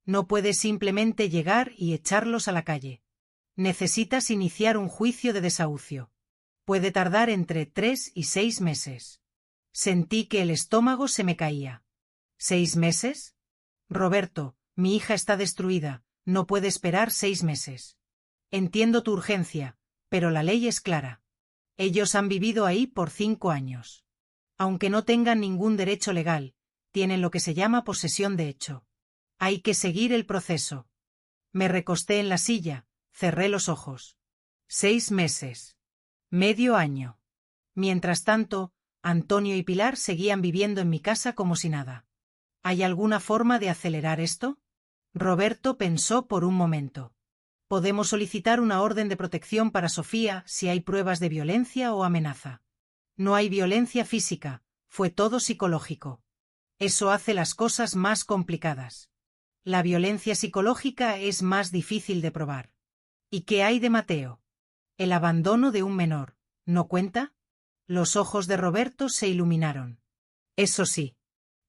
No puedes simplemente llegar y echarlos a la calle. Necesitas iniciar un juicio de desahucio. Puede tardar entre 3 y 6 meses. Sentí que el estómago se me caía. ¿6 meses? Roberto, mi hija está destruida, no puede esperar 6 meses. Entiendo tu urgencia, pero la ley es clara. Ellos han vivido ahí por 5 años. Aunque no tengan ningún derecho legal, tienen lo que se llama posesión de hecho. Hay que seguir el proceso. Me recosté en la silla, cerré los ojos. 6 meses. Medio año. Mientras tanto, Antonio y Pilar seguían viviendo en mi casa como si nada. ¿Hay alguna forma de acelerar esto? Roberto pensó por un momento. Podemos solicitar una orden de protección para Sofía si hay pruebas de violencia o amenaza. No hay violencia física, fue todo psicológico. Eso hace las cosas más complicadas. La violencia psicológica es más difícil de probar. ¿Y qué hay de Mateo? El abandono de un menor, ¿no cuenta? Los ojos de Roberto se iluminaron. Eso sí.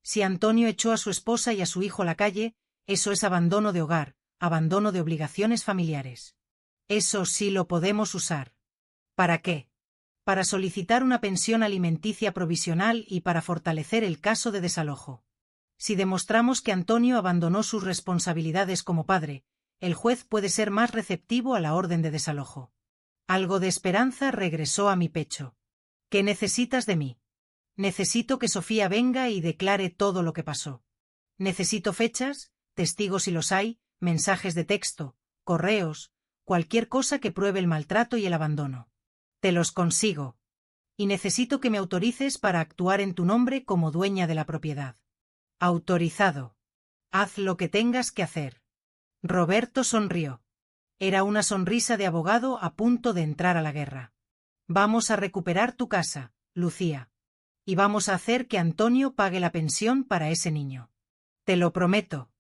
Si Antonio echó a su esposa y a su hijo a la calle, eso es abandono de hogar, abandono de obligaciones familiares. Eso sí lo podemos usar. ¿Para qué? Para solicitar una pensión alimenticia provisional y para fortalecer el caso de desalojo. Si demostramos que Antonio abandonó sus responsabilidades como padre, el juez puede ser más receptivo a la orden de desalojo. Algo de esperanza regresó a mi pecho. ¿Qué necesitas de mí? Necesito que Sofía venga y declare todo lo que pasó. Necesito fechas, testigos si los hay, mensajes de texto, correos, cualquier cosa que pruebe el maltrato y el abandono. Te los consigo. Y necesito que me autorices para actuar en tu nombre como dueña de la propiedad. Autorizado. Haz lo que tengas que hacer. Roberto sonrió. Era una sonrisa de abogado a punto de entrar a la guerra. Vamos a recuperar tu casa, Lucía. Y vamos a hacer que Antonio pague la pensión para ese niño. Te lo prometo.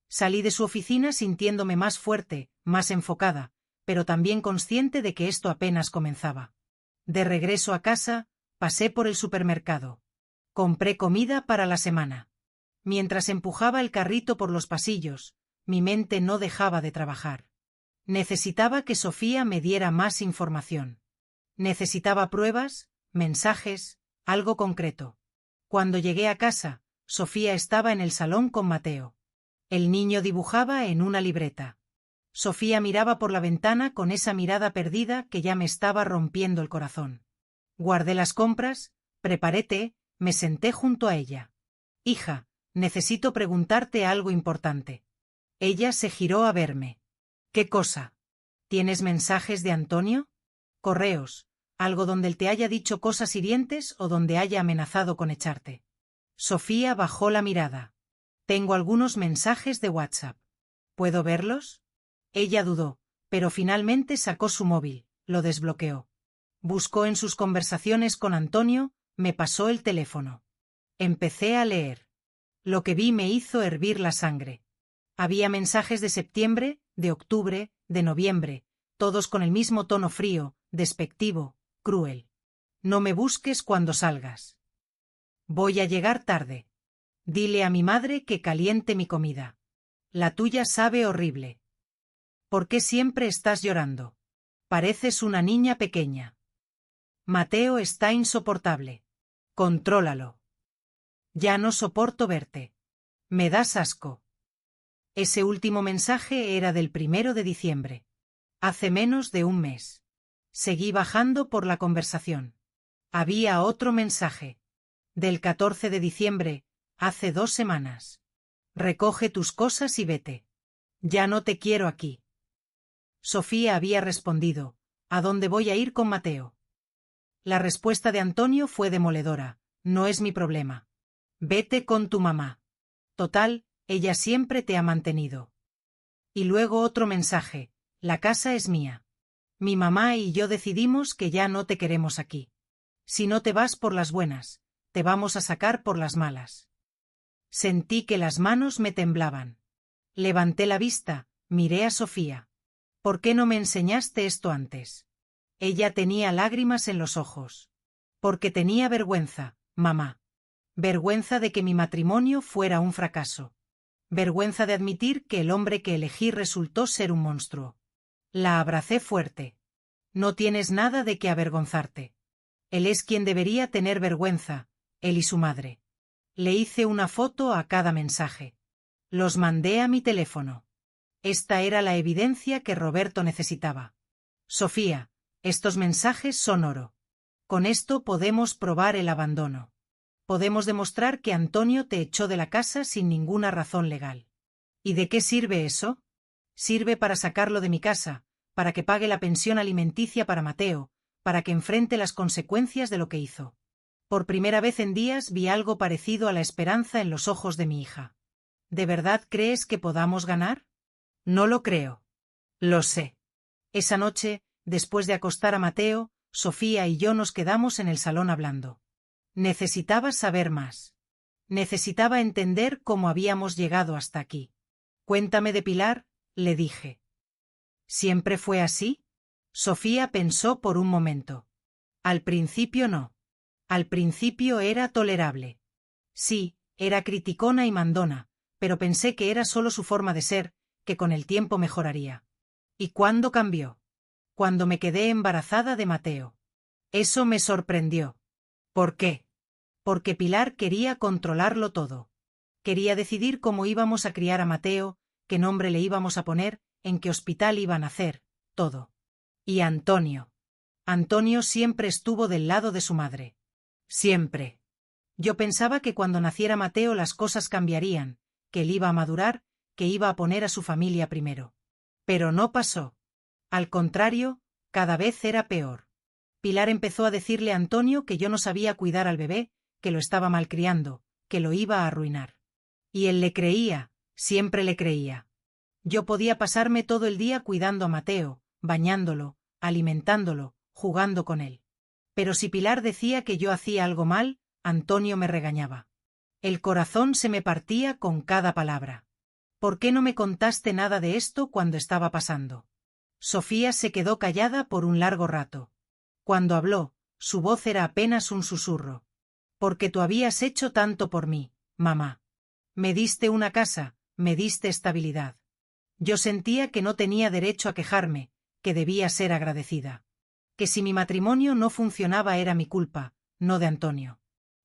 Salí de su oficina sintiéndome más fuerte, más enfocada, pero también consciente de que esto apenas comenzaba. De regreso a casa, pasé por el supermercado. Compré comida para la semana. Mientras empujaba el carrito por los pasillos, mi mente no dejaba de trabajar. Necesitaba que Sofía me diera más información. Necesitaba pruebas, mensajes, algo concreto. Cuando llegué a casa, Sofía estaba en el salón con Mateo. El niño dibujaba en una libreta. Sofía miraba por la ventana con esa mirada perdida que ya me estaba rompiendo el corazón. Guardé las compras, preparé té, me senté junto a ella. Hija, necesito preguntarte algo importante. Ella se giró a verme. ¿Qué cosa? ¿Tienes mensajes de Antonio? Correos, algo donde él te haya dicho cosas hirientes o donde haya amenazado con echarte. Sofía bajó la mirada. Tengo algunos mensajes de WhatsApp. ¿Puedo verlos? Ella dudó, pero finalmente sacó su móvil, lo desbloqueó. Buscó en sus conversaciones con Antonio, me pasó el teléfono. Empecé a leer. Lo que vi me hizo hervir la sangre. Había mensajes de septiembre, de octubre, de noviembre, todos con el mismo tono frío, despectivo, cruel. No me busques cuando salgas. Voy a llegar tarde. Dile a mi madre que caliente mi comida. La tuya sabe horrible. ¿Por qué siempre estás llorando? Pareces una niña pequeña. Mateo está insoportable. Contrólalo. Ya no soporto verte. Me das asco. Ese último mensaje era del 1 de diciembre. Hace menos de un mes. Seguí bajando por la conversación. Había otro mensaje. Del 14 de diciembre, hace 2 semanas. Recoge tus cosas y vete. Ya no te quiero aquí. Sofía había respondido, ¿a dónde voy a ir con Mateo? La respuesta de Antonio fue demoledora, no es mi problema. Vete con tu mamá. Total, ella siempre te ha mantenido. Y luego otro mensaje, la casa es mía. Mi mamá y yo decidimos que ya no te queremos aquí. Si no te vas por las buenas, te vamos a sacar por las malas. Sentí que las manos me temblaban. Levanté la vista, miré a Sofía. ¿Por qué no me enseñaste esto antes? Ella tenía lágrimas en los ojos. Porque tenía vergüenza, mamá. Vergüenza de que mi matrimonio fuera un fracaso. Vergüenza de admitir que el hombre que elegí resultó ser un monstruo. La abracé fuerte. No tienes nada de qué avergonzarte. Él es quien debería tener vergüenza, él y su madre. Le hice una foto a cada mensaje. Los mandé a mi teléfono. Esta era la evidencia que Roberto necesitaba. Sofía, estos mensajes son oro. Con esto podemos probar el abandono. Podemos demostrar que Antonio te echó de la casa sin ninguna razón legal. ¿Y de qué sirve eso? Sirve para sacarlo de mi casa, para que pague la pensión alimenticia para Mateo, para que enfrente las consecuencias de lo que hizo. Por primera vez en días vi algo parecido a la esperanza en los ojos de mi hija. ¿De verdad crees que podamos ganar? No lo creo. Lo sé. Esa noche, después de acostar a Mateo, Sofía y yo nos quedamos en el salón hablando. Necesitaba saber más. Necesitaba entender cómo habíamos llegado hasta aquí. Cuéntame de Pilar, le dije. ¿Siempre fue así? Sofía pensó por un momento. Al principio no. Al principio era tolerable. Sí, era criticona y mandona, pero pensé que era solo su forma de ser, que con el tiempo mejoraría. ¿Y cuándo cambió? Cuando me quedé embarazada de Mateo. Eso me sorprendió. ¿Por qué? Porque Pilar quería controlarlo todo. Quería decidir cómo íbamos a criar a Mateo, qué nombre le íbamos a poner, en qué hospital iba a nacer, todo. Y Antonio. Antonio siempre estuvo del lado de su madre. Siempre. Yo pensaba que cuando naciera Mateo las cosas cambiarían, que él iba a madurar, que iba a poner a su familia primero. Pero no pasó. Al contrario, cada vez era peor. Pilar empezó a decirle a Antonio que yo no sabía cuidar al bebé, que lo estaba malcriando, que lo iba a arruinar. Y él le creía, siempre le creía. Yo podía pasarme todo el día cuidando a Mateo, bañándolo, alimentándolo, jugando con él. Pero si Pilar decía que yo hacía algo mal, Antonio me regañaba. El corazón se me partía con cada palabra. ¿Por qué no me contaste nada de esto cuando estaba pasando? Sofía se quedó callada por un largo rato. Cuando habló, su voz era apenas un susurro. Porque tú habías hecho tanto por mí, mamá. Me diste una casa, me diste estabilidad. Yo sentía que no tenía derecho a quejarme, que debía ser agradecida. Que si mi matrimonio no funcionaba era mi culpa, no de Antonio.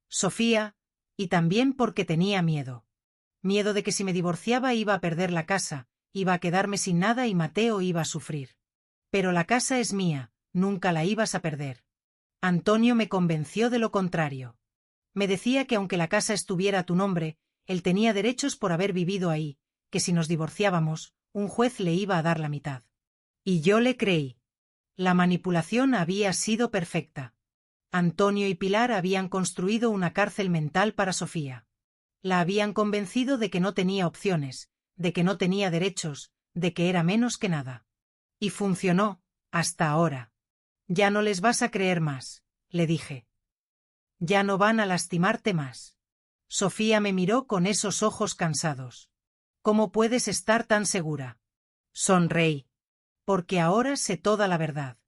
Sofía, y también porque tenía miedo. Miedo de que si me divorciaba iba a perder la casa, iba a quedarme sin nada y Mateo iba a sufrir. Pero la casa es mía, nunca la ibas a perder. Antonio me convenció de lo contrario. Me decía que aunque la casa estuviera a tu nombre, él tenía derechos por haber vivido ahí, que si nos divorciábamos, un juez le iba a dar la mitad. Y yo le creí. La manipulación había sido perfecta. Antonio y Pilar habían construido una cárcel mental para Sofía. La habían convencido de que no tenía opciones, de que no tenía derechos, de que era menos que nada. Y funcionó, hasta ahora. Ya no les vas a creer más, le dije. Ya no van a lastimarte más. Sofía me miró con esos ojos cansados. ¿Cómo puedes estar tan segura? Sonreí. Porque ahora sé toda la verdad.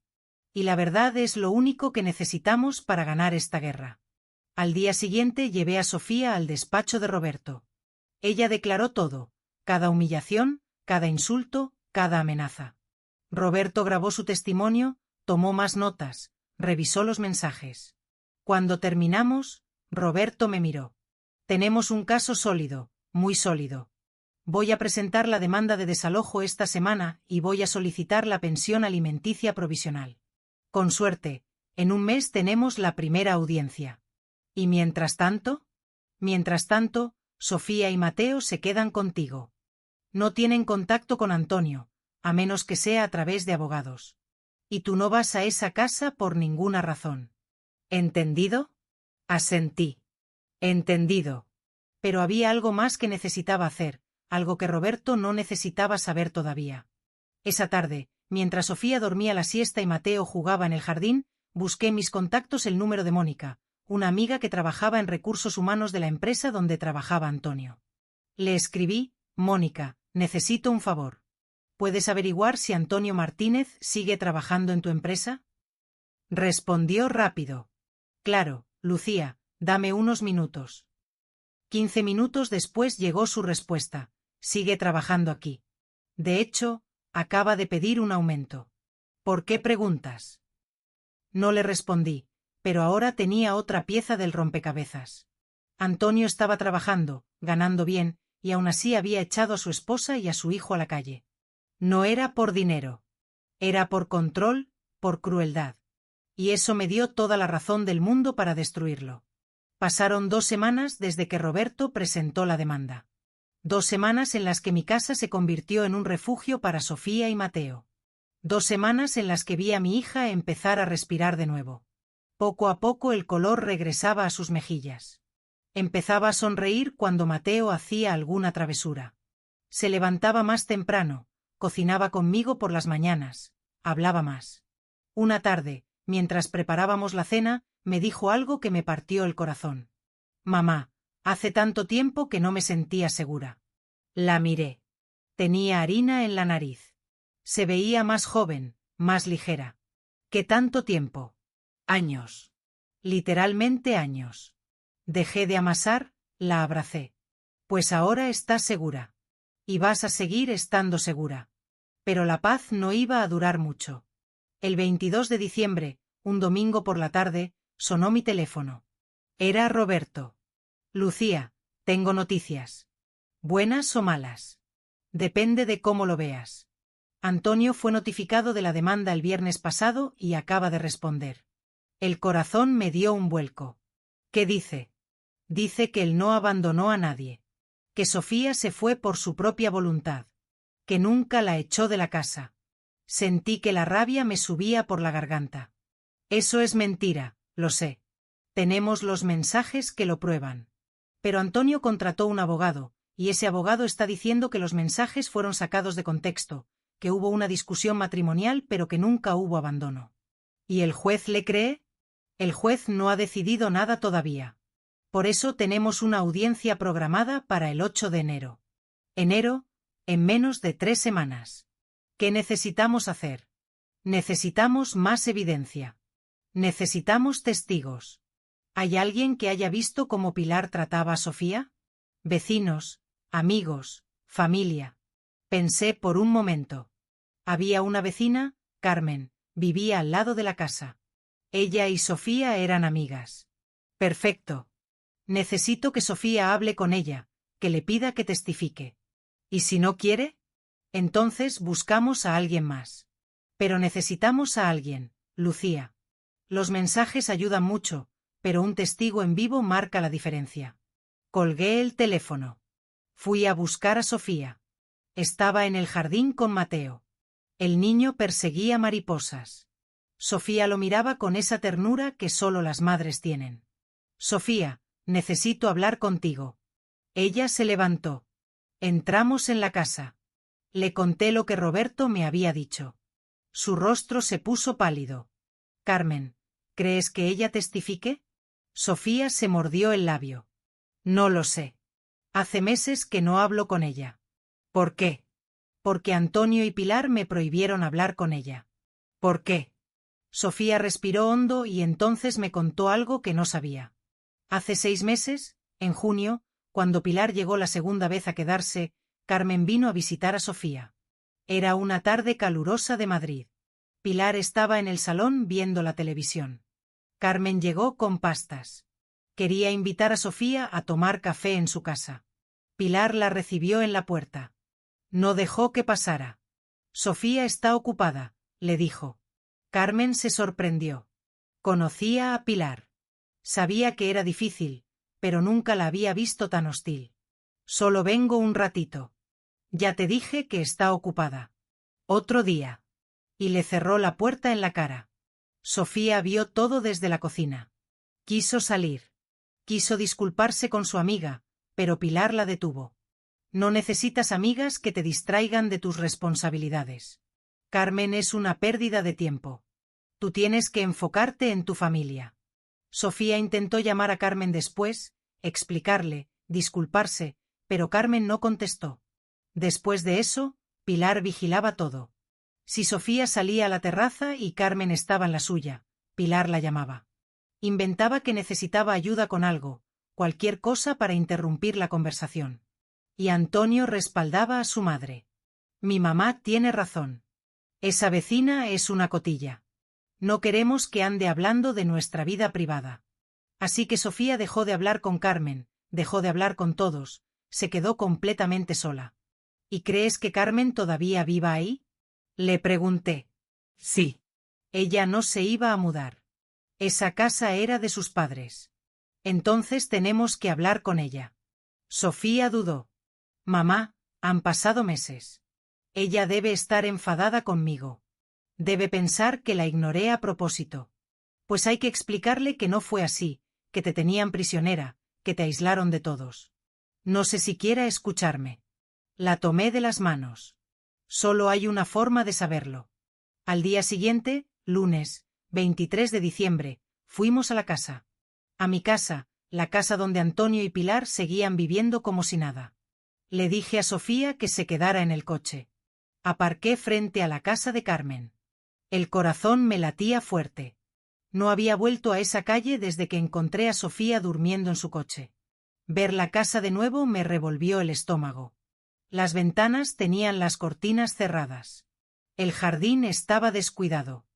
Y la verdad es lo único que necesitamos para ganar esta guerra. Al día siguiente llevé a Sofía al despacho de Roberto. Ella declaró todo, cada humillación, cada insulto, cada amenaza. Roberto grabó su testimonio, tomó más notas, revisó los mensajes. Cuando terminamos, Roberto me miró. Tenemos un caso sólido, muy sólido. Voy a presentar la demanda de desalojo esta semana y voy a solicitar la pensión alimenticia provisional. Con suerte, en un mes tenemos la primera audiencia. ¿Y mientras tanto? Mientras tanto, Sofía y Mateo se quedan contigo. No tienen contacto con Antonio, a menos que sea a través de abogados. Y tú no vas a esa casa por ninguna razón. ¿Entendido? Asentí. Entendido. Pero había algo más que necesitaba hacer, algo que Roberto no necesitaba saber todavía. Esa tarde, mientras Sofía dormía la siesta y Mateo jugaba en el jardín, busqué en mis contactos el número de Mónica, una amiga que trabajaba en recursos humanos de la empresa donde trabajaba Antonio. Le escribí: Mónica, necesito un favor. ¿Puedes averiguar si Antonio Martínez sigue trabajando en tu empresa? Respondió rápido. Claro, Lucía, dame unos minutos. 15 minutos después llegó su respuesta: sigue trabajando aquí. De hecho, acaba de pedir un aumento. ¿Por qué preguntas? No le respondí, pero ahora tenía otra pieza del rompecabezas. Antonio estaba trabajando, ganando bien, y aún así había echado a su esposa y a su hijo a la calle. No era por dinero. Era por control, por crueldad. Y eso me dio toda la razón del mundo para destruirlo. Pasaron 2 semanas desde que Roberto presentó la demanda. 2 semanas en las que mi casa se convirtió en un refugio para Sofía y Mateo. 2 semanas en las que vi a mi hija empezar a respirar de nuevo. Poco a poco el color regresaba a sus mejillas. Empezaba a sonreír cuando Mateo hacía alguna travesura. Se levantaba más temprano, cocinaba conmigo por las mañanas, hablaba más. Una tarde, mientras preparábamos la cena, me dijo algo que me partió el corazón. Mamá, hace tanto tiempo que no me sentía segura. La miré. Tenía harina en la nariz. Se veía más joven, más ligera. ¿Qué tanto tiempo? Años. Literalmente años. Dejé de amasar, la abracé. Pues ahora estás segura. Y vas a seguir estando segura. Pero la paz no iba a durar mucho. El 22 de diciembre, un domingo por la tarde, sonó mi teléfono. Era Roberto. Lucía, tengo noticias. ¿Buenas o malas? Depende de cómo lo veas. Antonio fue notificado de la demanda el viernes pasado y acaba de responder. El corazón me dio un vuelco. ¿Qué dice? Dice que él no abandonó a nadie. Que Sofía se fue por su propia voluntad. Que nunca la echó de la casa. Sentí que la rabia me subía por la garganta. Eso es mentira, lo sé. Tenemos los mensajes que lo prueban. Pero Antonio contrató un abogado, y ese abogado está diciendo que los mensajes fueron sacados de contexto, que hubo una discusión matrimonial pero que nunca hubo abandono. ¿Y el juez le cree? El juez no ha decidido nada todavía. Por eso tenemos una audiencia programada para el 8 de enero. Enero, en menos de 3 semanas. ¿Qué necesitamos hacer? Necesitamos más evidencia. Necesitamos testigos. ¿Hay alguien que haya visto cómo Pilar trataba a Sofía? Vecinos, amigos, familia. Pensé por un momento. Había una vecina, Carmen, vivía al lado de la casa. Ella y Sofía eran amigas. Perfecto. Necesito que Sofía hable con ella, que le pida que testifique. ¿Y si no quiere? Entonces buscamos a alguien más. Pero necesitamos a alguien, Lucía. Los mensajes ayudan mucho, pero un testigo en vivo marca la diferencia. Colgué el teléfono. Fui a buscar a Sofía. Estaba en el jardín con Mateo. El niño perseguía mariposas. Sofía lo miraba con esa ternura que solo las madres tienen. Sofía, necesito hablar contigo. Ella se levantó. Entramos en la casa. Le conté lo que Roberto me había dicho. Su rostro se puso pálido. Carmen, ¿crees que ella testifique? Sofía se mordió el labio. No lo sé. Hace meses que no hablo con ella. ¿Por qué? Porque Antonio y Pilar me prohibieron hablar con ella. ¿Por qué? Sofía respiró hondo y entonces me contó algo que no sabía. Hace 6 meses, en junio, cuando Pilar llegó la segunda vez a quedarse, Carmen vino a visitar a Sofía. Era una tarde calurosa de Madrid. Pilar estaba en el salón viendo la televisión. Carmen llegó con pastas. Quería invitar a Sofía a tomar café en su casa. Pilar la recibió en la puerta. No dejó que pasara. Sofía está ocupada, le dijo. Carmen se sorprendió. Conocía a Pilar. Sabía que era difícil, pero nunca la había visto tan hostil. Solo vengo un ratito. Ya te dije que está ocupada. Otro día. Y le cerró la puerta en la cara. Sofía vio todo desde la cocina. Quiso salir. Quiso disculparse con su amiga, pero Pilar la detuvo. No necesitas amigas que te distraigan de tus responsabilidades. Carmen es una pérdida de tiempo. Tú tienes que enfocarte en tu familia. Sofía intentó llamar a Carmen después, explicarle, disculparse, pero Carmen no contestó. Después de eso, Pilar vigilaba todo. Si Sofía salía a la terraza y Carmen estaba en la suya, Pilar la llamaba. Inventaba que necesitaba ayuda con algo, cualquier cosa para interrumpir la conversación. Y Antonio respaldaba a su madre. Mi mamá tiene razón. Esa vecina es una cotilla. No queremos que ande hablando de nuestra vida privada. Así que Sofía dejó de hablar con Carmen, dejó de hablar con todos, se quedó completamente sola. ¿Y crees que Carmen todavía viva ahí? Le pregunté. Sí. Ella no se iba a mudar. Esa casa era de sus padres. Entonces tenemos que hablar con ella. Sofía dudó. Mamá, han pasado meses. Ella debe estar enfadada conmigo. Debe pensar que la ignoré a propósito. Pues hay que explicarle que no fue así, que te tenían prisionera, que te aislaron de todos. No sé si quiera escucharme. La tomé de las manos. Solo hay una forma de saberlo. Al día siguiente, lunes, 23 de diciembre, fuimos a la casa. A mi casa, la casa donde Antonio y Pilar seguían viviendo como si nada. Le dije a Sofía que se quedara en el coche. Aparqué frente a la casa de Carmen. El corazón me latía fuerte. No había vuelto a esa calle desde que encontré a Sofía durmiendo en su coche. Ver la casa de nuevo me revolvió el estómago. Las ventanas tenían las cortinas cerradas. El jardín estaba descuidado.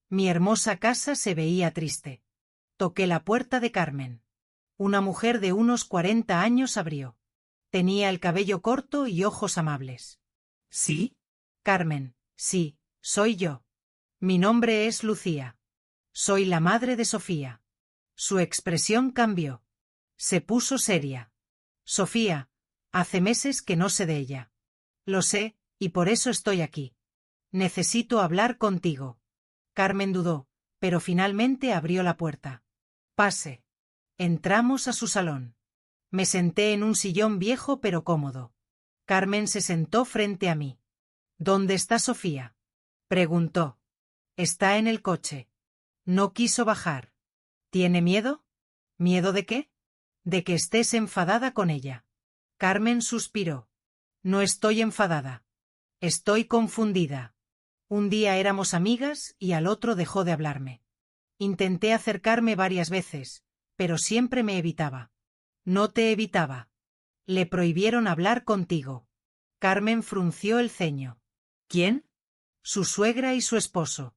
Mi hermosa casa se veía triste. Toqué la puerta de Carmen. Una mujer de unos 40 años abrió. Tenía el cabello corto y ojos amables. ¿Sí? Carmen, sí, soy yo. Mi nombre es Lucía. Soy la madre de Sofía. Su expresión cambió. Se puso seria. Sofía, hace meses que no sé de ella. Lo sé, y por eso estoy aquí. Necesito hablar contigo. Carmen dudó, pero finalmente abrió la puerta. Pase. Entramos a su salón. Me senté en un sillón viejo pero cómodo. Carmen se sentó frente a mí. ¿Dónde está Sofía? Preguntó. Está en el coche. No quiso bajar. ¿Tiene miedo? ¿Miedo de qué? De que estés enfadada con ella. Carmen suspiró. No estoy enfadada. Estoy confundida. Un día éramos amigas y al otro dejó de hablarme. Intenté acercarme varias veces, pero siempre me evitaba. No te evitaba. Le prohibieron hablar contigo. Carmen frunció el ceño. ¿Quién? Su suegra y su esposo.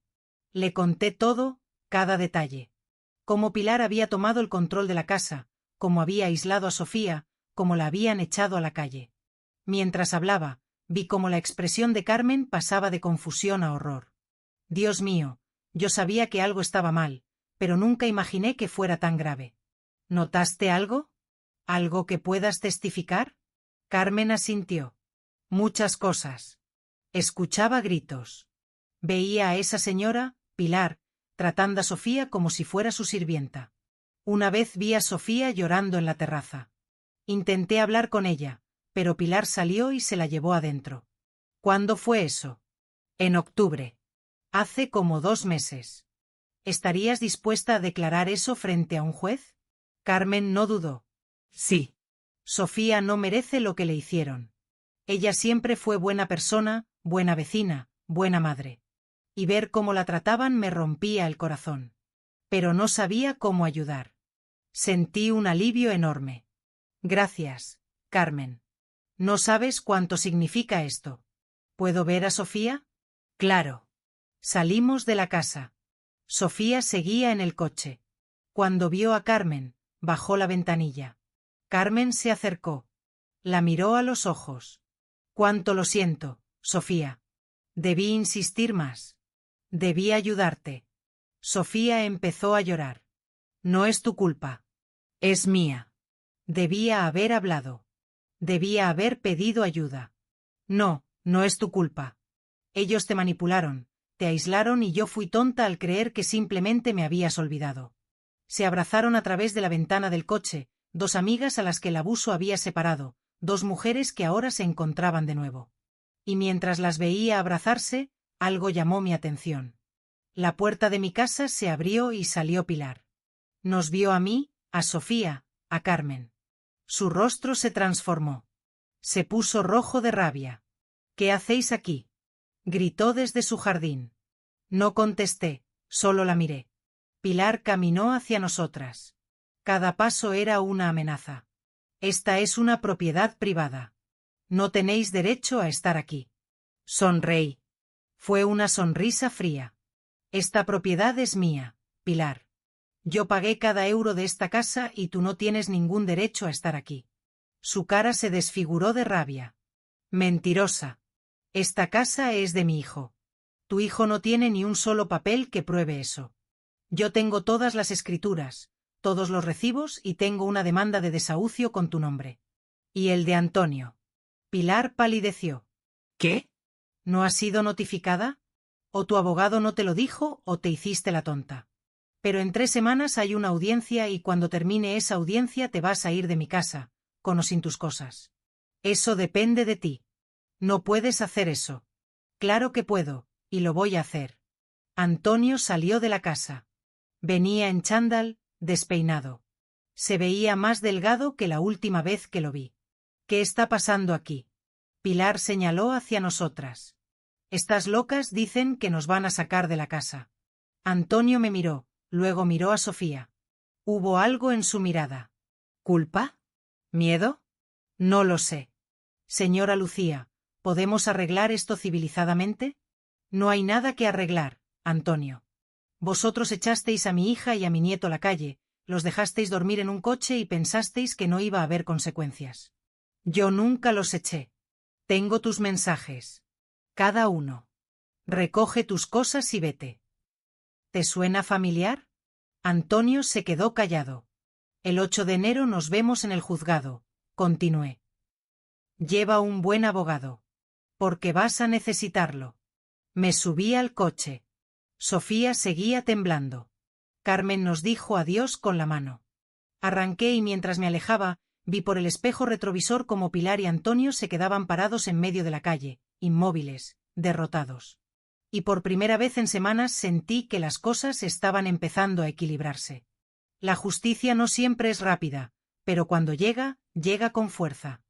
Le conté todo, cada detalle. Cómo Pilar había tomado el control de la casa, cómo había aislado a Sofía, cómo la habían echado a la calle. Mientras hablaba, vi cómo la expresión de Carmen pasaba de confusión a horror. Dios mío, yo sabía que algo estaba mal, pero nunca imaginé que fuera tan grave. ¿Notaste algo? ¿Algo que puedas testificar? Carmen asintió. Muchas cosas. Escuchaba gritos. Veía a esa señora, Pilar, tratando a Sofía como si fuera su sirvienta. Una vez vi a Sofía llorando en la terraza. Intenté hablar con ella, pero Pilar salió y se la llevó adentro. ¿Cuándo fue eso? En octubre. Hace como 2 meses. ¿Estarías dispuesta a declarar eso frente a un juez? Carmen no dudó. Sí. Sofía no merece lo que le hicieron. Ella siempre fue buena persona, buena vecina, buena madre. Y ver cómo la trataban me rompía el corazón. Pero no sabía cómo ayudar. Sentí un alivio enorme. Gracias, Carmen. No sabes cuánto significa esto. ¿Puedo ver a Sofía? Claro. Salimos de la casa. Sofía seguía en el coche. Cuando vio a Carmen, bajó la ventanilla. Carmen se acercó. La miró a los ojos. Cuánto lo siento, Sofía. Debí insistir más. Debí ayudarte. Sofía empezó a llorar. No es tu culpa. Es mía. Debía haber hablado. Debía haber pedido ayuda. No, no es tu culpa. Ellos te manipularon, te aislaron y yo fui tonta al creer que simplemente me habías olvidado. Se abrazaron a través de la ventana del coche, 2 amigas a las que el abuso había separado, 2 mujeres que ahora se encontraban de nuevo. Y mientras las veía abrazarse, algo llamó mi atención. La puerta de mi casa se abrió y salió Pilar. Nos vio a mí, a Sofía, a Carmen. Su rostro se transformó. Se puso rojo de rabia. ¿Qué hacéis aquí? Gritó desde su jardín. No contesté, solo la miré. Pilar caminó hacia nosotras. Cada paso era una amenaza. Esta es una propiedad privada. No tenéis derecho a estar aquí. Sonreí. Fue una sonrisa fría. Esta propiedad es mía, Pilar. Yo pagué cada euro de esta casa y tú no tienes ningún derecho a estar aquí. Su cara se desfiguró de rabia. Mentirosa. Esta casa es de mi hijo. Tu hijo no tiene ni un solo papel que pruebe eso. Yo tengo todas las escrituras, todos los recibos y tengo una demanda de desahucio con tu nombre. Y el de Antonio. Pilar palideció. ¿Qué? ¿No has sido notificada? O tu abogado no te lo dijo o te hiciste la tonta. Pero en 3 semanas hay una audiencia y cuando termine esa audiencia te vas a ir de mi casa, con o sin tus cosas. Eso depende de ti. No puedes hacer eso. Claro que puedo, y lo voy a hacer. Antonio salió de la casa. Venía en chándal, despeinado. Se veía más delgado que la última vez que lo vi. ¿Qué está pasando aquí? Pilar señaló hacia nosotras. Estas locas dicen que nos van a sacar de la casa. Antonio me miró, luego miró a Sofía. Hubo algo en su mirada. ¿Culpa? ¿Miedo? No lo sé. Señora Lucía, ¿podemos arreglar esto civilizadamente? No hay nada que arreglar, Antonio. Vosotros echasteis a mi hija y a mi nieto a la calle, los dejasteis dormir en un coche y pensasteis que no iba a haber consecuencias. Yo nunca los eché. Tengo tus mensajes. Cada uno. Recoge tus cosas y vete. ¿Te suena familiar? Antonio se quedó callado. El 8 de enero nos vemos en el juzgado, continué. Lleva un buen abogado. Porque vas a necesitarlo. Me subí al coche. Sofía seguía temblando. Carmen nos dijo adiós con la mano. Arranqué y mientras me alejaba, vi por el espejo retrovisor como Pilar y Antonio se quedaban parados en medio de la calle, inmóviles, derrotados. Y por primera vez en semanas sentí que las cosas estaban empezando a equilibrarse. La justicia no siempre es rápida, pero cuando llega, llega con fuerza.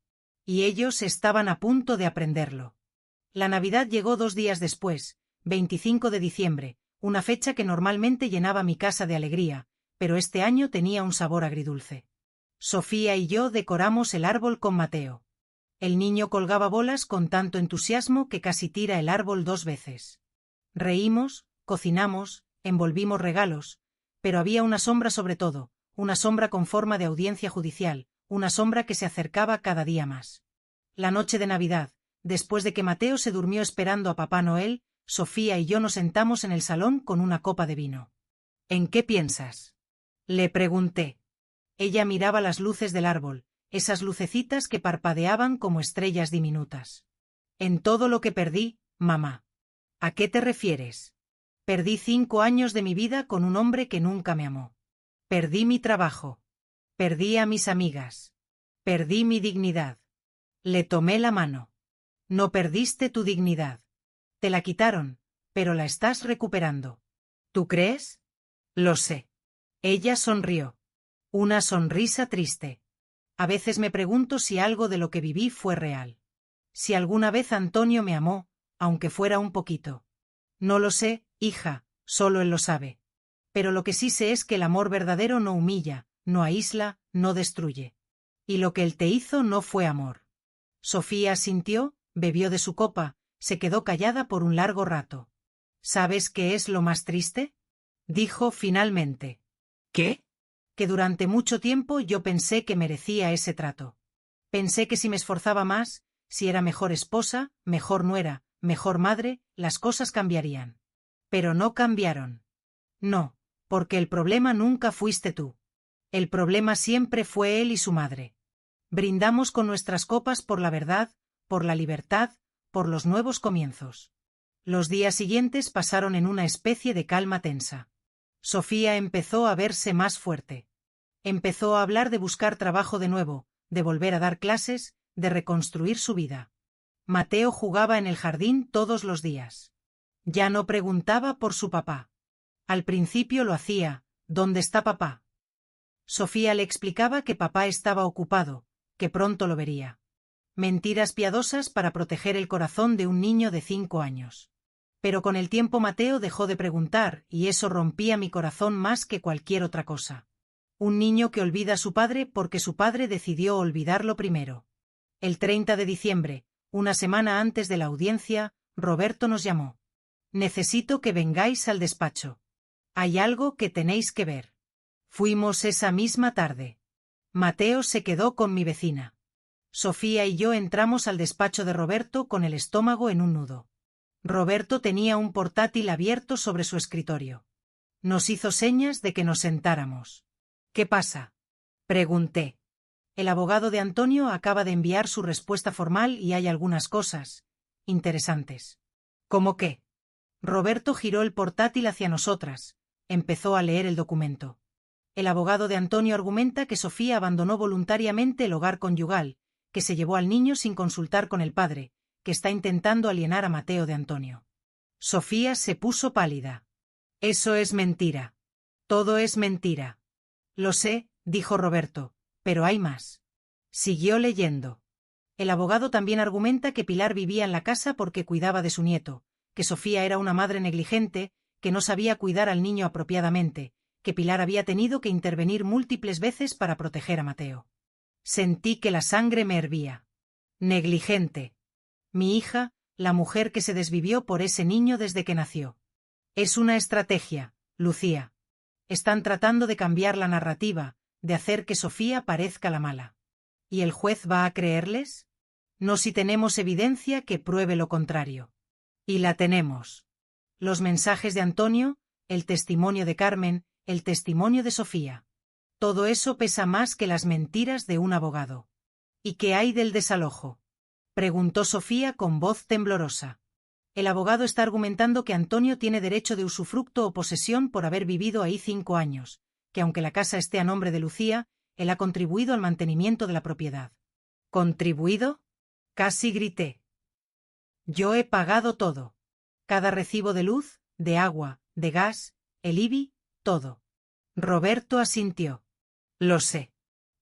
Y ellos estaban a punto de aprenderlo. La Navidad llegó 2 días después, 25 de diciembre, una fecha que normalmente llenaba mi casa de alegría, pero este año tenía un sabor agridulce. Sofía y yo decoramos el árbol con Mateo. El niño colgaba bolas con tanto entusiasmo que casi tira el árbol 2 veces. Reímos, cocinamos, envolvimos regalos, pero había una sombra sobre todo, una sombra con forma de audiencia judicial, una sombra que se acercaba cada día más. La noche de Navidad, después de que Mateo se durmió esperando a Papá Noel, Sofía y yo nos sentamos en el salón con una copa de vino. ¿En qué piensas? Le pregunté. Ella miraba las luces del árbol, esas lucecitas que parpadeaban como estrellas diminutas. En todo lo que perdí, mamá. ¿A qué te refieres? Perdí 5 años de mi vida con un hombre que nunca me amó. Perdí mi trabajo. Perdí a mis amigas. Perdí mi dignidad. Le tomé la mano. No perdiste tu dignidad. Te la quitaron, pero la estás recuperando. ¿Tú crees? Lo sé. Ella sonrió. Una sonrisa triste. A veces me pregunto si algo de lo que viví fue real. Si alguna vez Antonio me amó, aunque fuera un poquito. No lo sé, hija, solo él lo sabe. Pero lo que sí sé es que el amor verdadero no humilla, no aísla, no destruye. Y lo que él te hizo no fue amor. Sofía asintió, bebió de su copa, se quedó callada por un largo rato. ¿Sabes qué es lo más triste? Dijo finalmente. ¿Qué? Que durante mucho tiempo yo pensé que merecía ese trato. Pensé que si me esforzaba más, si era mejor esposa, mejor nuera, mejor madre, las cosas cambiarían. Pero no cambiaron. No, porque el problema nunca fuiste tú. El problema siempre fue él y su madre. Brindamos con nuestras copas por la verdad, por la libertad, por los nuevos comienzos. Los días siguientes pasaron en una especie de calma tensa. Sofía empezó a verse más fuerte. Empezó a hablar de buscar trabajo de nuevo, de volver a dar clases, de reconstruir su vida. Mateo jugaba en el jardín todos los días. Ya no preguntaba por su papá. Al principio lo hacía, ¿dónde está papá? Sofía le explicaba que papá estaba ocupado, que pronto lo vería. Mentiras piadosas para proteger el corazón de un niño de 5 años. Pero con el tiempo Mateo dejó de preguntar y eso rompía mi corazón más que cualquier otra cosa. Un niño que olvida a su padre porque su padre decidió olvidarlo primero. El 30 de diciembre, una semana antes de la audiencia, Roberto nos llamó. Necesito que vengáis al despacho. Hay algo que tenéis que ver. Fuimos esa misma tarde. Mateo se quedó con mi vecina. Sofía y yo entramos al despacho de Roberto con el estómago en un nudo. Roberto tenía un portátil abierto sobre su escritorio. Nos hizo señas de que nos sentáramos. ¿Qué pasa? Pregunté. El abogado de Antonio acaba de enviar su respuesta formal y hay algunas cosas interesantes. ¿Cómo qué? Roberto giró el portátil hacia nosotras. Empezó a leer el documento. El abogado de Antonio argumenta que Sofía abandonó voluntariamente el hogar conyugal, que se llevó al niño sin consultar con el padre, que está intentando alienar a Mateo de Antonio. Sofía se puso pálida. Eso es mentira. Todo es mentira. Lo sé, dijo Roberto, pero hay más. Siguió leyendo. El abogado también argumenta que Pilar vivía en la casa porque cuidaba de su nieto, que Sofía era una madre negligente, que no sabía cuidar al niño apropiadamente, que Pilar había tenido que intervenir múltiples veces para proteger a Mateo. Sentí que la sangre me hervía. Negligente. Mi hija, la mujer que se desvivió por ese niño desde que nació. Es una estrategia, Lucía. Están tratando de cambiar la narrativa, de hacer que Sofía parezca la mala. ¿Y el juez va a creerles? No si tenemos evidencia que pruebe lo contrario. Y la tenemos. Los mensajes de Antonio, el testimonio de Carmen, el testimonio de Sofía. Todo eso pesa más que las mentiras de un abogado. ¿Y qué hay del desalojo?, preguntó Sofía con voz temblorosa. El abogado está argumentando que Antonio tiene derecho de usufructo o posesión por haber vivido ahí 5 años, que aunque la casa esté a nombre de Lucía, él ha contribuido al mantenimiento de la propiedad. ¿Contribuido? Casi grité. Yo he pagado todo. Cada recibo de luz, de agua, de gas, el IBI, todo. Roberto asintió. Lo sé.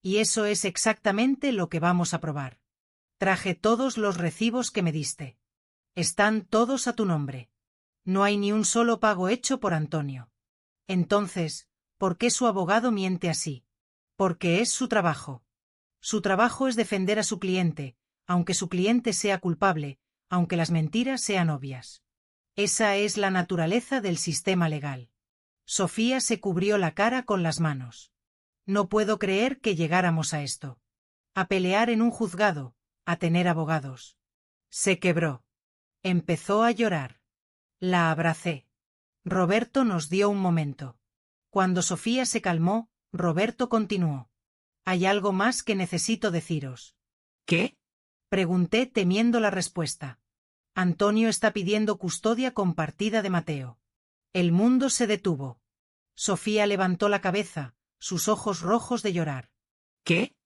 Y eso es exactamente lo que vamos a probar. Traje todos los recibos que me diste. Están todos a tu nombre. No hay ni un solo pago hecho por Antonio. Entonces, ¿por qué su abogado miente así? Porque es su trabajo. Su trabajo es defender a su cliente, aunque su cliente sea culpable, aunque las mentiras sean obvias. Esa es la naturaleza del sistema legal. Sofía se cubrió la cara con las manos. No puedo creer que llegáramos a esto. A pelear en un juzgado, a tener abogados. Se quebró. Empezó a llorar. La abracé. Roberto nos dio un momento. Cuando Sofía se calmó, Roberto continuó. Hay algo más que necesito deciros. ¿Qué? Pregunté temiendo la respuesta. Antonio está pidiendo custodia compartida de Mateo. El mundo se detuvo. Sofía levantó la cabeza, sus ojos rojos de llorar. ¿Qué?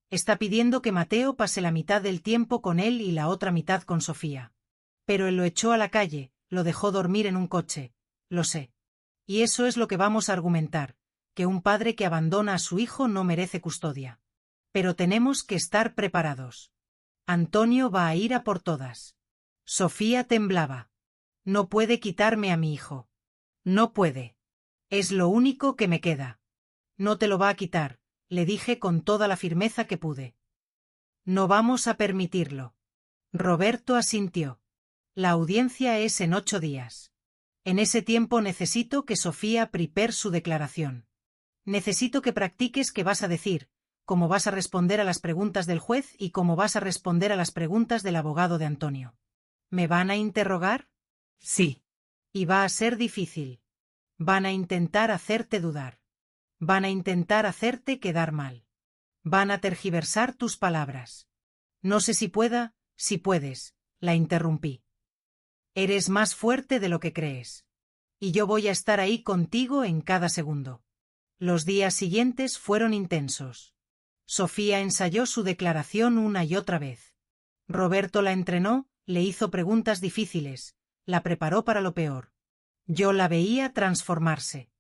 Está pidiendo que Mateo pase la mitad del tiempo con él y la otra mitad con Sofía. Pero él lo echó a la calle, lo dejó dormir en un coche. Lo sé. Y eso es lo que vamos a argumentar, que un padre que abandona a su hijo no merece custodia. Pero tenemos que estar preparados. Antonio va a ir a por todas. Sofía temblaba. No puede quitarme a mi hijo. No puede. Es lo único que me queda. No te lo va a quitar, le dije con toda la firmeza que pude. No vamos a permitirlo. Roberto asintió. La audiencia es en 8 días. En ese tiempo necesito que Sofía prepare su declaración. Necesito que practiques qué vas a decir, cómo vas a responder a las preguntas del juez y cómo vas a responder a las preguntas del abogado de Antonio. ¿Me van a interrogar? Sí. Y va a ser difícil. Van a intentar hacerte dudar. Van a intentar hacerte quedar mal. Van a tergiversar tus palabras. No sé si pueda, si puedes, la interrumpí. Eres más fuerte de lo que crees. Y yo voy a estar ahí contigo en cada segundo. Los días siguientes fueron intensos. Sofía ensayó su declaración una y otra vez. Roberto la entrenó, le hizo preguntas difíciles, la preparó para lo peor. Yo la veía transformarse.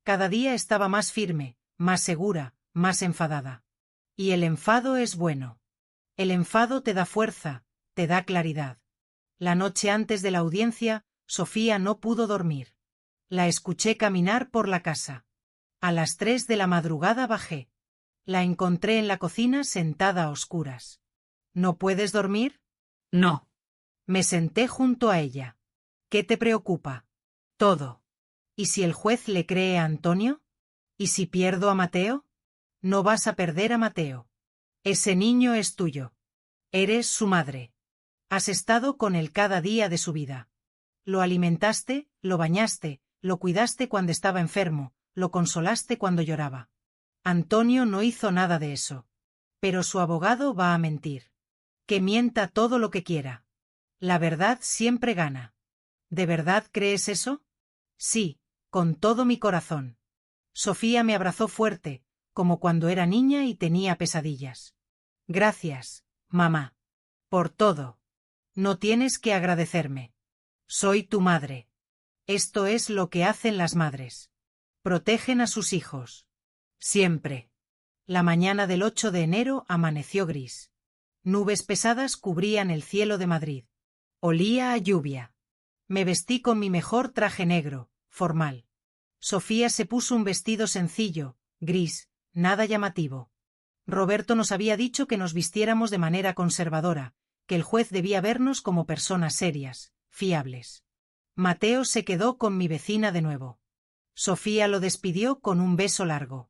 Cada día estaba más firme, más segura, más enfadada. Y el enfado es bueno. El enfado te da fuerza, te da claridad. La noche antes de la audiencia, Sofía no pudo dormir. La escuché caminar por la casa. A las 3 de la madrugada bajé. La encontré en la cocina sentada a oscuras. ¿No puedes dormir? No. Me senté junto a ella. ¿Qué te preocupa? Todo. ¿Y si el juez le cree a Antonio? ¿Y si pierdo a Mateo? No vas a perder a Mateo. Ese niño es tuyo. Eres su madre. Has estado con él cada día de su vida. Lo alimentaste, lo bañaste, lo cuidaste cuando estaba enfermo, lo consolaste cuando lloraba. Antonio no hizo nada de eso. Pero su abogado va a mentir. Que mienta todo lo que quiera. La verdad siempre gana. ¿De verdad crees eso? Sí, con todo mi corazón. Sofía me abrazó fuerte, como cuando era niña y tenía pesadillas. Gracias, mamá. Por todo. No tienes que agradecerme. Soy tu madre. Esto es lo que hacen las madres. Protegen a sus hijos. Siempre. La mañana del 8 de enero amaneció gris. Nubes pesadas cubrían el cielo de Madrid. Olía a lluvia. Me vestí con mi mejor traje negro, formal. Sofía se puso un vestido sencillo, gris, nada llamativo. Roberto nos había dicho que nos vistiéramos de manera conservadora, que el juez debía vernos como personas serias, fiables. Mateo se quedó con mi vecina de nuevo. Sofía lo despidió con un beso largo.